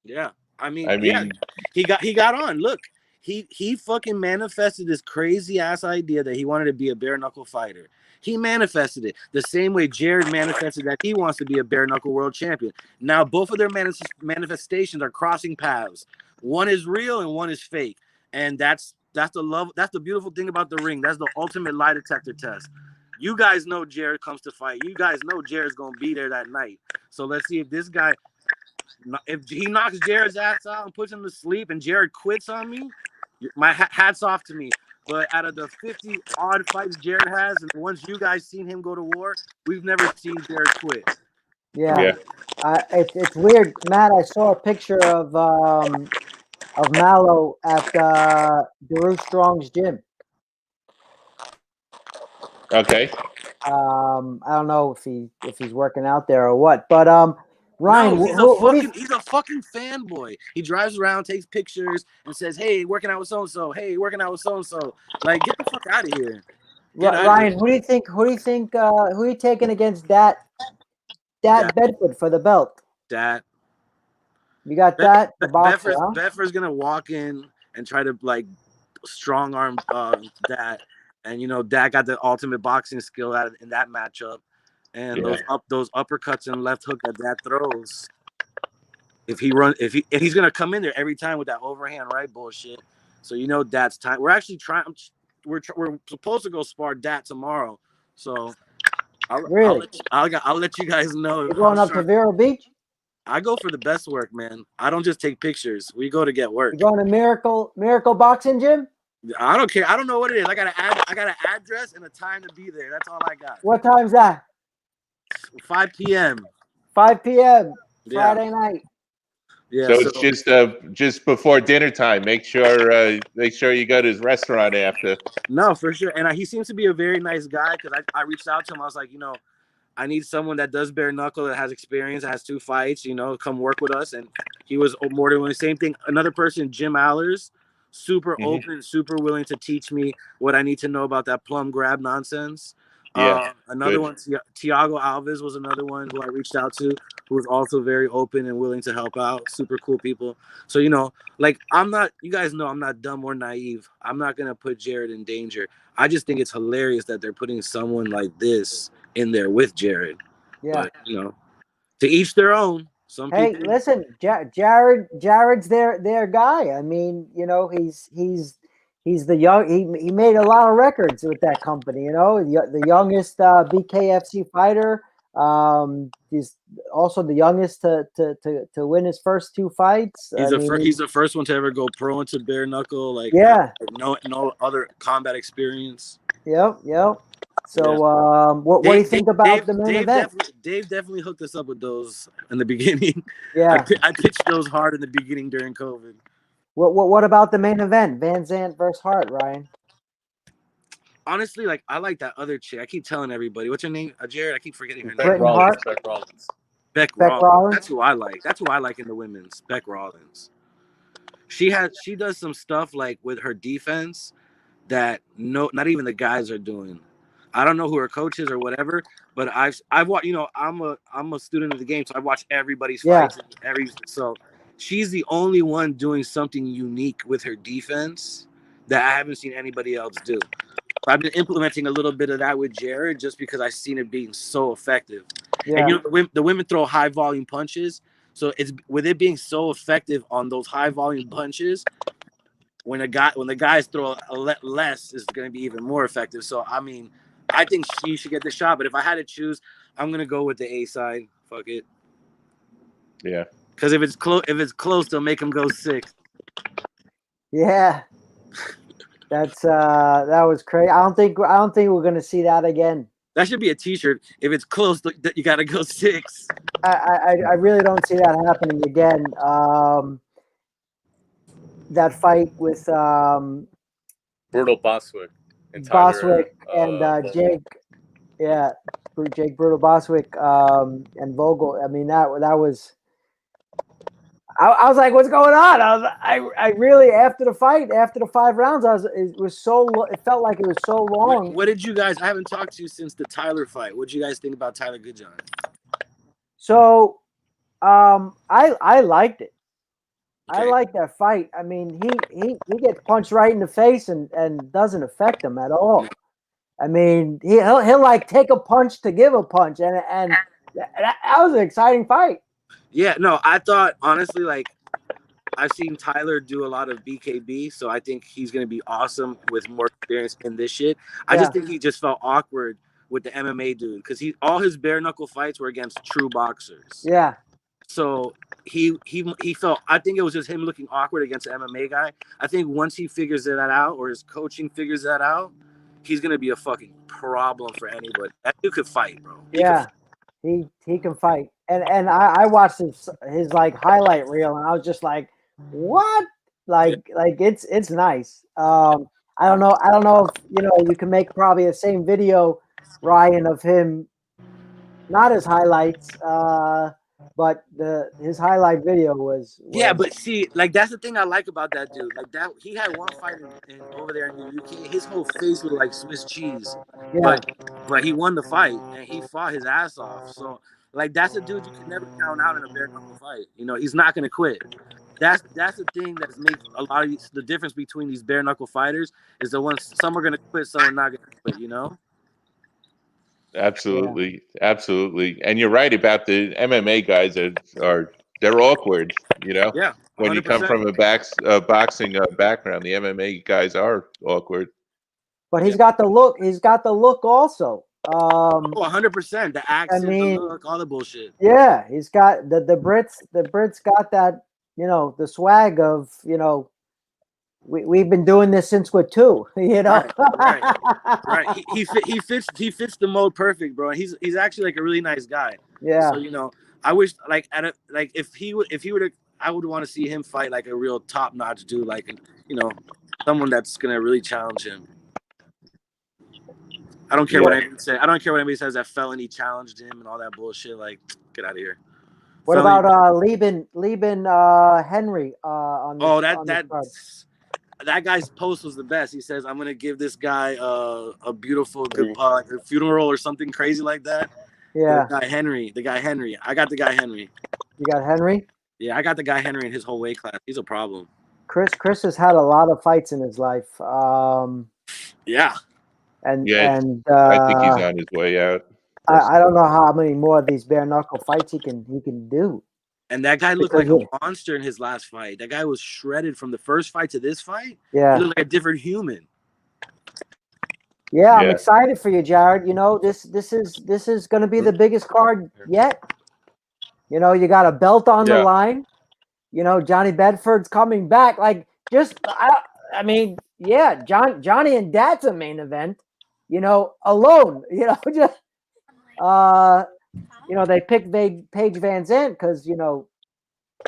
Yeah. I mean, he got on. Look, he fucking manifested this crazy ass idea that he wanted to be a bare knuckle fighter. He manifested it the same way Jared manifested that he wants to be a bare knuckle world champion. Now both of their manifestations are crossing paths. One is real and one is fake, and that's the beautiful thing about the ring. That's the ultimate lie detector test. You guys know Jared comes to fight. You guys know Jared's gonna be there that night. So let's see if this guy, if he knocks Jared's ass out and puts him to sleep, and Jared quits on me, my hats off to me. But out of the 50 odd fights Jared has, and the ones you guys seen him go to war, we've never seen Jared quit. Yeah. It's weird, Matt. I saw a picture of Malo at Daru Strong's gym. Okay. I don't know if he's working out there or what, but Ryan, no, he's a fucking fanboy. He drives around, takes pictures, and says, "Hey, working out with so and so. Hey, working out with so and so." Like, get the fuck out of here. Ryan, who do you think? Who are you taking against that Bedford for the belt? Dat. You got that. The boxer, Bedford's gonna walk in and try to like strong arm Dat, and Dat got the ultimate boxing skill in that matchup. And those uppercuts and left hook that throws. If he's gonna come in there every time with that overhand right bullshit. So that's time. We're actually trying. We're supposed to go spar Dat tomorrow. So I'll let you guys know. You're going up to Vero Beach? I go for the best work, man. I don't just take pictures. We go to get work. You're going to Miracle Boxing Gym? I don't care. I don't know what it is. I got an address and a time to be there. That's all I got. What time's that? 5 p.m. 5 p.m. Friday night. Yeah. So it's just before dinner time. Make sure you go to his restaurant after. No, for sure. And he seems to be a very nice guy, because I reached out to him. I was like, I need someone that does bare knuckle, that has experience, that has 2 fights, come work with us. And he was more than willing. Same thing. Another person, Jim Allers, super open, super willing to teach me what I need to know about that plum grab nonsense. Yeah. Another one, Tiago Alves was another one who I reached out to, who was also very open and willing to help out. Super cool people. So, you guys know I'm not dumb or naive. I'm not going to put Jared in danger. I just think it's hilarious that they're putting someone like this in there with Jared. Yeah. But, to each their own. Hey, listen, Jared's their guy. I mean, he's he's the young. He made a lot of records with that company. You know, the youngest BKFC fighter. He's also the youngest to win his first 2 fights. He's the first one to ever go pro into bare knuckle. Like, yeah, no other combat experience. Yep. So, what do you think about the main event? Dave definitely hooked us up with those in the beginning. Yeah, I pitched those hard in the beginning during COVID. What about the main event? Van Zandt versus Hart, Ryan? Honestly, like, I like that other chick. I keep telling everybody. What's her name? Jared? I keep forgetting her name. Britain Hart. Beck Rollins. That's who I like. That's who I like in the women's. Beck Rollins. She does some stuff like with her defense that not even the guys are doing. I don't know who her coach is or whatever, but I've watched. You know, I'm a student of the game, so I watch everybody's fights. So she's the only one doing something unique with her defense that I haven't seen anybody else do. I've been implementing a little bit of that with Jared just because I've seen it being so effective. Yeah. And you know, the women throw high volume punches, so it's with it being so effective on those high volume punches. When the guys throw less, is going to be even more effective. So I mean, I think she should get the shot. But if I had to choose, I'm going to go with the A side. Fuck it. Yeah. Because if it's close, they'll make them go 6. Yeah. That was crazy. I don't think we're gonna see that again. That should be a T-shirt. If it's close, you got to go 6. I really don't see that happening again. That fight with Brutal Boswick and Jake Brutal Boswick and Vogel. I mean that was. I was like, "What's going on?" I really after the fight, after the 5 rounds, it felt like it was so long. What did you guys? I haven't talked to you since the Tyler fight. What did you guys think about Tyler Goodjohn? So, I liked it. Okay. I like that fight. I mean, he gets punched right in the face and doesn't affect him at all. I mean, he'll like take a punch to give a punch, and that was an exciting fight. Yeah, no, I thought honestly, like, I've seen Tyler do a lot of BKB, so I think he's gonna be awesome with more experience in this shit. I just think he just felt awkward with the MMA dude because all his bare knuckle fights were against true boxers. Yeah. So he felt. I think it was just him looking awkward against an MMA guy. I think once he figures that out, or his coaching figures that out, he's gonna be a fucking problem for anybody. That dude could fight, bro. He can fight. And I watched his like highlight reel, and I was just like, what? Like it's nice. I don't know if you can make probably the same video, Ryan, of him, not his highlights, but his highlight video was yeah. But see, like, that's the thing I like about that dude. Like, that he had one fight over there in the UK. His whole face looked like Swiss cheese. Yeah. But he won the fight and he fought his ass off. So, like, that's a dude you can never count out in a bare knuckle fight. You know, he's not gonna quit. That's the thing that makes a lot of the difference between these bare knuckle fighters is the ones some are gonna quit, some are not gonna quit. You know. Absolutely. And you're right about the MMA guys they're awkward, you know? Yeah. 100%. When you come from a boxing background, the MMA guys are awkward. But he's got the look. He's got the look also. 100%. The accent, the look, all the bullshit. Yeah, he's got the Brits. The Brits got that, the swag of, we've been doing this since we're 2, Right. He fits the mold perfect, bro. He's actually like a really nice guy. Yeah. So I wish if he would I would want to see him fight like a real top notch dude, like someone that's gonna really challenge him. I don't care what anybody says. I don't care what anybody says that felony challenged him and all that bullshit. Like, get out of here. What about Lieben Henry on that guy's post was the best. He says, "I'm gonna give this guy a beautiful a funeral or something crazy like that." Yeah. The guy Henry. I got the guy Henry. You got Henry? Yeah, I got the guy Henry in his whole weight class. He's a problem. Chris has had a lot of fights in his life. Yeah. And I think he's on his way out. I don't know how many more of these bare knuckle fights he can do. And that guy looked Because like a monster in his last fight. That guy was shredded from the first fight to this fight. Yeah. He looked like a different human. Yeah, I'm excited for you, Jared. You know, this is going to be the biggest card yet. You know, you got a belt on the line. You know, Johnny Bedford's coming back. Like, I mean, yeah, Johnny and Dad's a main event. You know, alone. You know, just you know, they picked Paige Van Zandt because, you know,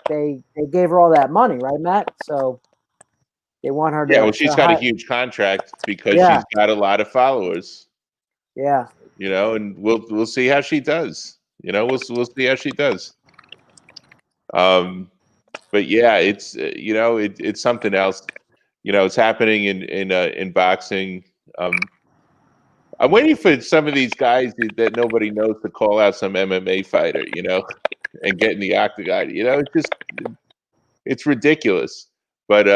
they gave her all that money, right, Matt? So they want her to. Yeah, well, she's got a huge contract because she's got a lot of followers. Yeah. You know, and we'll see how she does. You know, we'll see how she does. But yeah, it's you know, it's something else. You know, it's happening in boxing. I'm waiting for some of these guys that nobody knows to call out some MMA fighter, you know, and get in the octagon. You know, it's ridiculous. But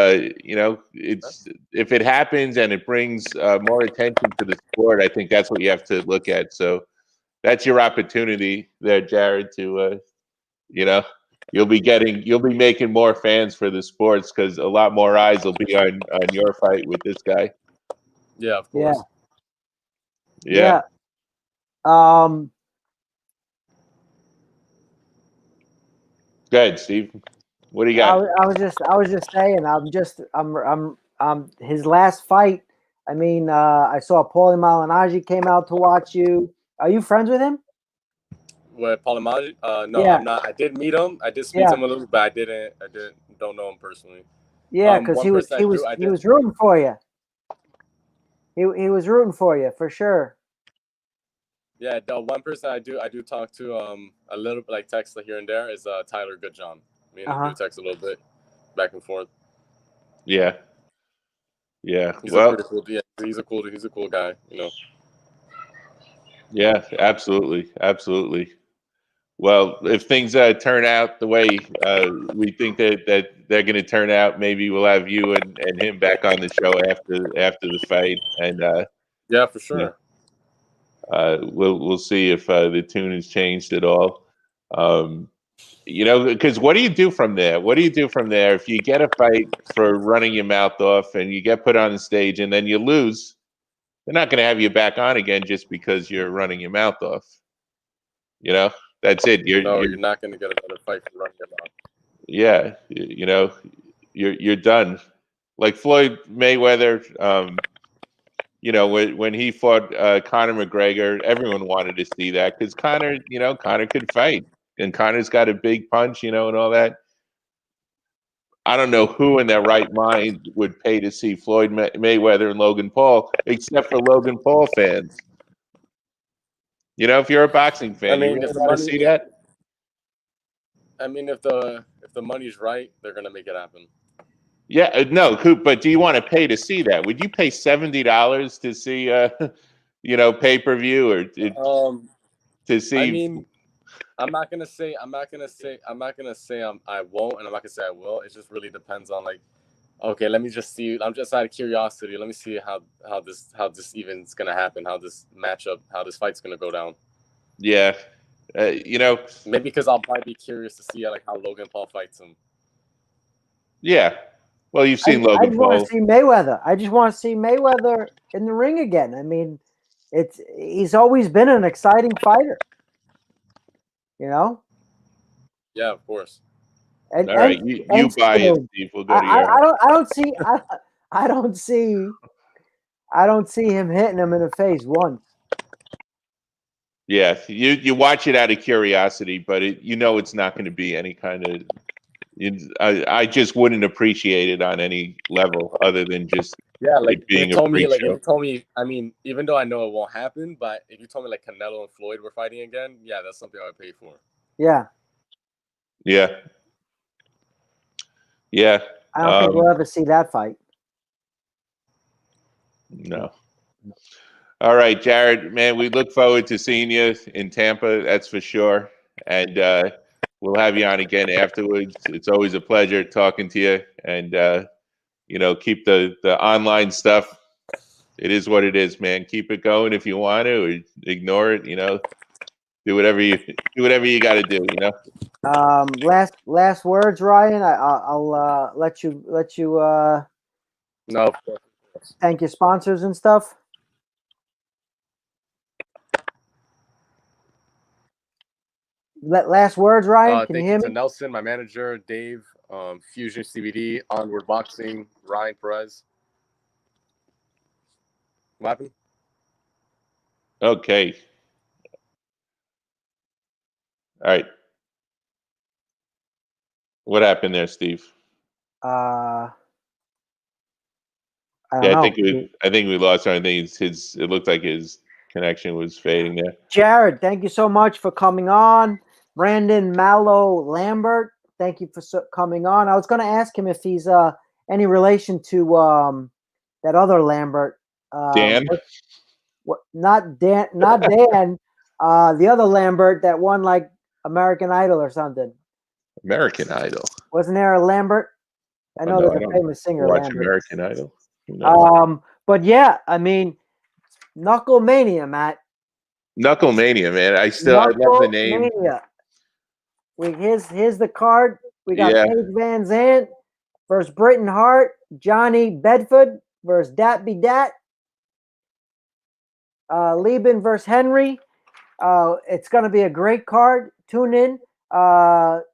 you know, if it happens and it brings more attention to the sport, I think that's what you have to look at. So that's your opportunity there, Jared, to you know, you'll be making more fans for the sports because a lot more eyes will be on your fight with this guy. Yeah, of course. Yeah. Go ahead, Steve. What do you got? I was just saying. I'm his last fight. I mean, I saw Paulie Malignaggi came out to watch you. Are you friends with him? With Paulie Malignaggi? No, I'm not. I did meet him. I did speak to him a little, but I don't know him personally. Yeah, because he was rooting for you. He was rooting for you for sure. Yeah, the one person I do talk to a little bit, like text here and there, is Tyler Goodjohn. Me and him do text a little bit back and forth. Yeah. Yeah. He's a cool guy, you know. Yeah, absolutely. Absolutely. Well, if things turn out the way we think that they're going to turn out, maybe we'll have you and him back on the show after the fight, and yeah, for sure. We'll see if the tune has changed at all. You know, because what do you do from there? What do you do from there if you get a fight for running your mouth off and you get put on the stage and then you lose? They're not going to have you back on again just because you're running your mouth off. You know, that's it. You're not going to get another fight for running your mouth. Yeah, you know, you're done. Like Floyd Mayweather, you know, when he fought Conor McGregor, everyone wanted to see that because Conor could fight, and Conor's got a big punch, you know, and all that. I don't know who in their right mind would pay to see Floyd Mayweather and Logan Paul, except for Logan Paul fans. You know, if you're a boxing fan, you really want to see that. I mean, if the money's right, they're gonna make it happen. Yeah, no, but do you want to pay to see that? Would you pay $70 to see, you know, pay-per-view or to see? I mean, I'm not gonna say I won't, and I'm not gonna say I will. It just really depends on, like, okay, let me just see. I'm just out of curiosity. Let me see how this even is gonna happen. How this matchup, how this fight's gonna go down. Yeah, you know, maybe because I'll probably be curious to see like how Logan Paul fights him. Yeah, well, you've seen Logan Paul. I just want to see Mayweather. I just want to see Mayweather in the ring again. I mean, he's always been an exciting fighter. You know. Yeah, of course. All right, you buy it, Steve. We'll go to your. I don't see him hitting him in the face once. Yeah, you watch it out of curiosity, but you know it's not going to be any kind of. I just wouldn't appreciate it on any level other than just like being a freak show. If you told me, I mean, even though I know it won't happen, but if you told me like Canelo and Floyd were fighting again, yeah, that's something I would pay for. Yeah. Yeah. Yeah. I don't think we'll ever see that fight. No. All right, Jared, man, we look forward to seeing you in Tampa. That's for sure. And we'll have you on again afterwards. It's always a pleasure talking to you. And, you know, keep the online stuff. It is what it is, man. Keep it going if you want to, or ignore it, you know. Do whatever you got to do. You know. Last words, Ryan. I'll let you No. thank your sponsors and stuff. Last words, Ryan. Can you hear me? To Nelson, my manager, Dave, Fusion CBD, Onward Boxing, Ryan Perez. What happened? Okay. All right. What happened there, Steve? I don't know. I think we lost him. I think it looked like his connection was fading there. Jared, thank you so much for coming on. Brandon Malo Lambert, thank you for coming on. I was going to ask him if he's any relation to that other Lambert. Dan? Not Dan. The other Lambert that won like American Idol or something. American Idol. Wasn't there a Lambert? I know there's a famous singer. Watch Lambert. American Idol. But yeah, I mean, Knucklemania, Matt. Knucklemania, man. I love the name. Here's the card. We got Paige Van Zandt versus Britton Hart, Johnny Bedford versus Dat Be Dat, Lieben versus Henry. It's going to be a great card. Tune in. Download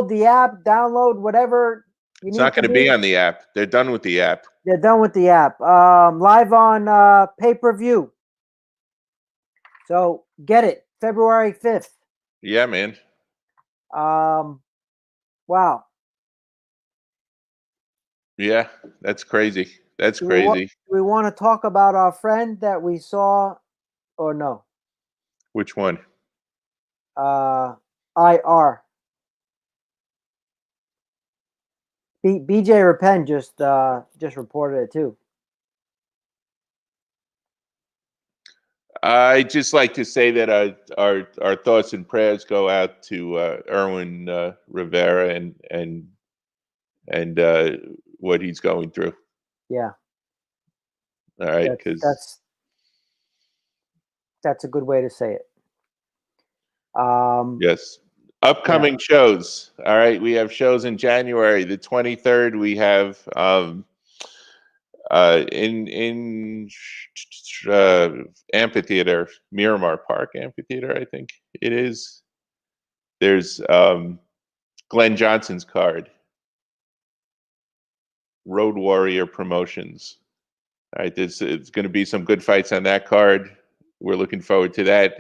the app. Download whatever you need. It's not going to be on the app. They're done with the app. They're done with the app. Live on pay-per-view. So get it. February 5th. Yeah, man. Wow. Yeah, that's crazy. That's crazy. Do we want to talk about our friend that we saw or no? Which one? IR. BJ Rapen just reported it too. I just like to say that our thoughts and prayers go out to Erwin Rivera and what he's going through. Yeah. All right, because that's a good way to say it. Yes. Upcoming shows. All right, we have shows in January. The 23rd, we have in Amphitheater, Miramar Park Amphitheater, I think it is. There's Glenn Johnson's card. Road Warrior Promotions. All right, it's going to be some good fights on that card. We're looking forward to that.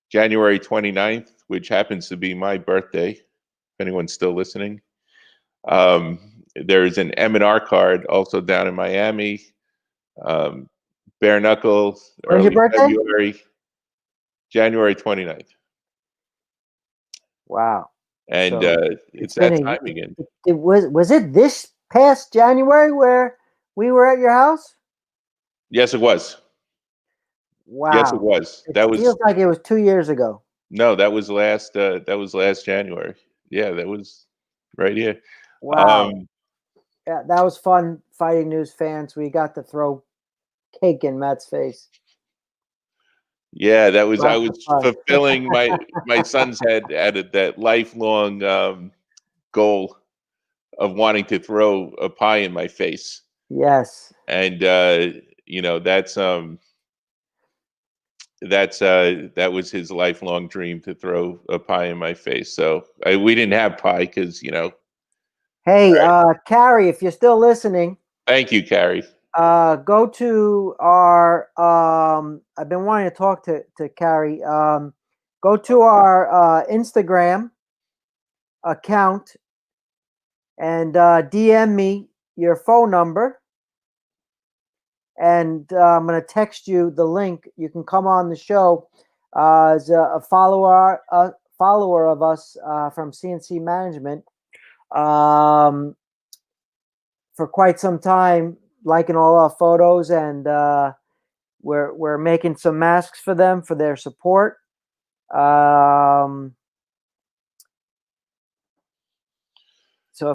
January 29th, which happens to be my birthday, if anyone's still listening. There's an M&R card also down in Miami. Bareknuckle, when's your birthday? February, January 29th. Wow. And it's that time again. Was it this past January where we were at your house? Yes, it was. Wow. Yes, it was. It feels like it was 2 years ago. No, that was last January. Yeah, that was right here. Wow. Yeah, that was fun. Fighting News fans, we got to throw cake in Matt's face. Yeah, I was fulfilling my son's had that lifelong goal of wanting to throw a pie in my face. Yes. And that was his lifelong dream, to throw a pie in my face. So we didn't have pie because Hey, Carrie, if you're still listening. Thank you, Carrie. Go to our I've been wanting to talk to Carrie. Go to our Instagram account and DM me your phone number, and I'm going to text you the link. You can come on the show as a follower of us from CNC Management for quite some time, liking all our photos, and we're making some masks for them for their support. So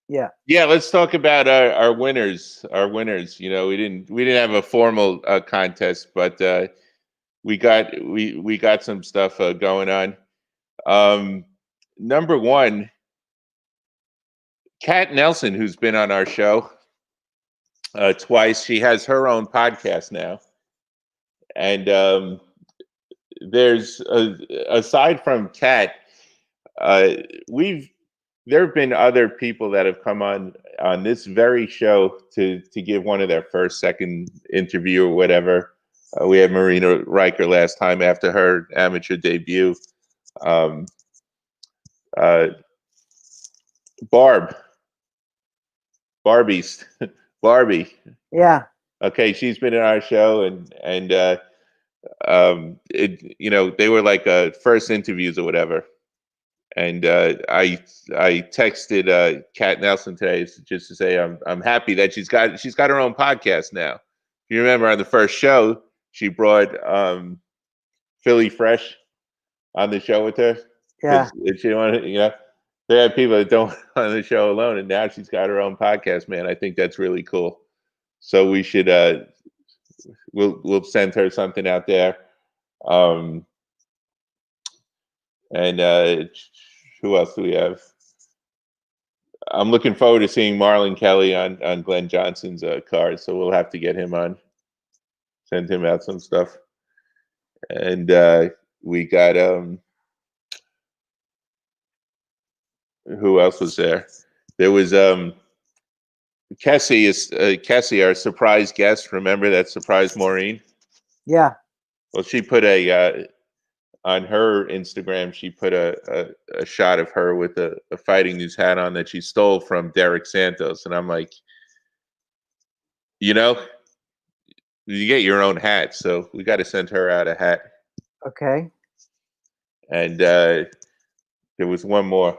let's talk about our winners. We didn't have a formal contest, but we got some stuff going on. Number one, Kat Nelson, who's been on our show twice. She has her own podcast now, and there's aside from Kat, there have been other people that have come on this very show to give one of their first, second interview or whatever. We had Marina Riker last time after her amateur debut. Barbie. Yeah. Okay, she's been in our show, and they were like first interviews or whatever. And I texted Kat Nelson today just to say I'm happy that she's got her own podcast now. If you remember on the first show, she brought Philly Fresh on the show with her. Yeah. She wanted, they have people that don't on the show alone, and now she's got her own podcast. Man, I think that's really cool. So we should we'll send her something out there. And who else do we have? I'm looking forward to seeing Marlon Kelly on Glenn Johnson's card, so we'll have to get him on, send him out some stuff. And we got who else was there? There was Kessie, our surprise guest. Remember that surprise Maureen? Yeah. Well, she put on her Instagram, she put a shot of her with a Fighting News hat on that she stole from Derek Santos. And I'm like, you get your own hat, so we got to send her out a hat. Okay. And there was one more.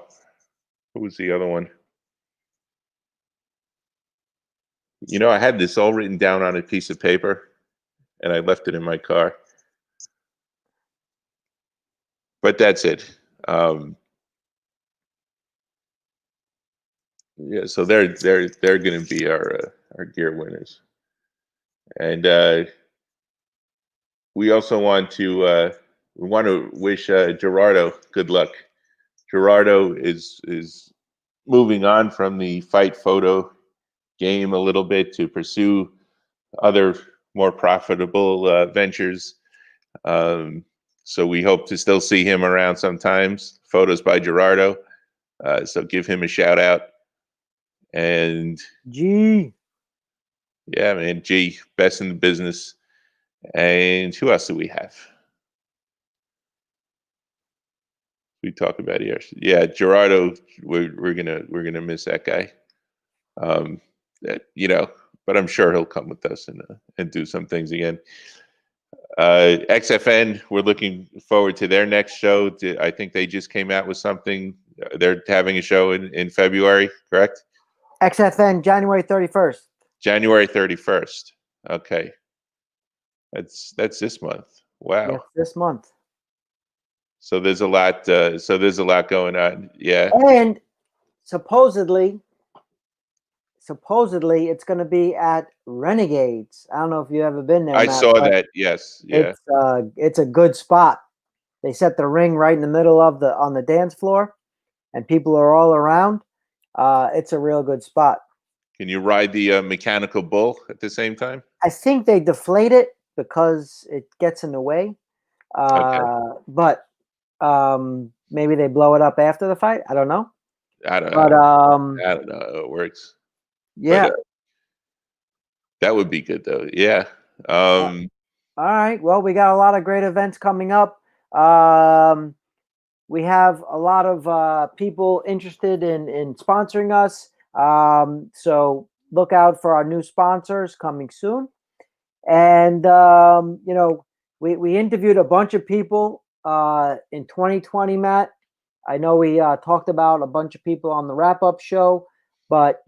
Who was the other one? I had this all written down on a piece of paper, and I left it in my car. But that's it. Yeah, so they're going to be our gear winners, and we also want to wish Gerardo good luck. Gerardo is moving on from the fight photo game a little bit to pursue other more profitable ventures. So we hope to still see him around sometimes. Photos by Gerardo. So give him a shout out. And G. Yeah, man, G, best in the business. And who else do we have? We talk about here. Yeah, Gerardo, we're gonna miss that guy. But I'm sure he'll come with us and do some things again. XFN, we're looking forward to their next show. I think they just came out with something. They're having a show in February, correct? XFN, January 31st. January 31st. Okay. That's this month. Wow. Yes, this month. So there's a lot. Going on. Yeah. And supposedly it's going to be at Renegades. I don't know if you ever been there. I Matt, saw that. Yes. Yeah. It's a good spot. They set the ring right in the middle of on the dance floor, and people are all around. It's a real good spot. Can you ride the mechanical bull at the same time? I think they deflate it because it gets in the way. Okay. But maybe they blow it up after the fight. I don't know. I don't know. But I don't know how it works. Yeah. But, that would be good though. Yeah. All right. Well, we got a lot of great events coming up. We have a lot of people interested in sponsoring us. So look out for our new sponsors coming soon. And, we interviewed a bunch of people in 2020, Matt. I know we talked about a bunch of people on the wrap-up show, but,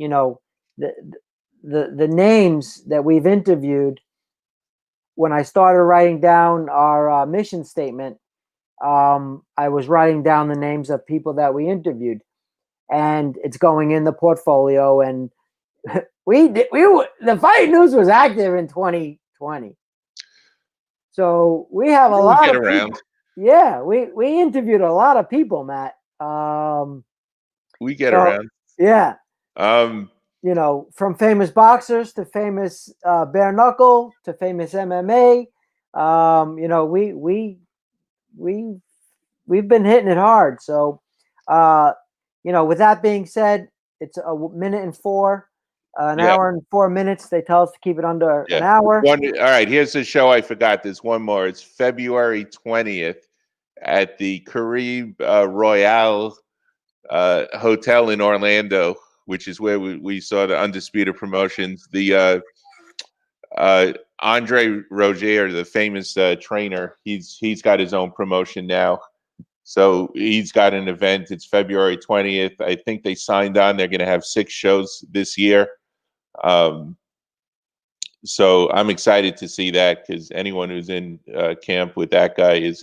the names that we've interviewed, when I started writing down our mission statement, I was writing down the names of people that we interviewed, and it's going in the portfolio. And the Fight News was active in 2020. So we have a We'll lot get of around. people. Yeah, we interviewed a lot of people, Matt. We get around. Yeah. You know, from famous boxers to famous bare knuckle to famous MMA. You know, we've been hitting it hard. So, you know, with that being said, it's a minute and 4, an hour and 4 minutes. They tell us to keep it under an hour. All right, here's the show. I forgot. There's one more. It's February 20th at the Carib Royale Hotel in Orlando, which is where we saw the Undisputed Promotions. The Andre Roger, the famous trainer, he's got his own promotion now. So he's got an event. It's February 20th. I think they signed on. They're going to have 6 shows this year. So I'm excited to see that, because anyone who's in camp with that guy is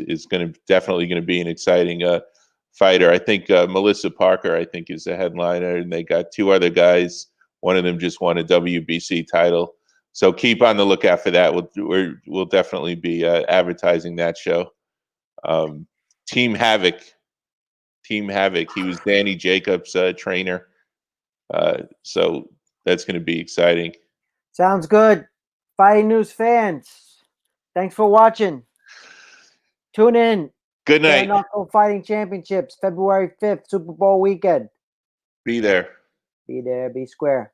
definitely going to be an exciting fighter. I think Melissa Parker, I think, is the headliner, and they got 2 other guys. One of them just won a WBC title. So keep on the lookout for that. We'll definitely be advertising that show. Team Havoc. He was Danny Jacobs' trainer. So that's going to be exciting. Sounds good. Fighting News fans, thanks for watching. Tune in. Good night. Bareknuckle Fighting Championships, February 5th, Super Bowl weekend. Be there. Be there, be square.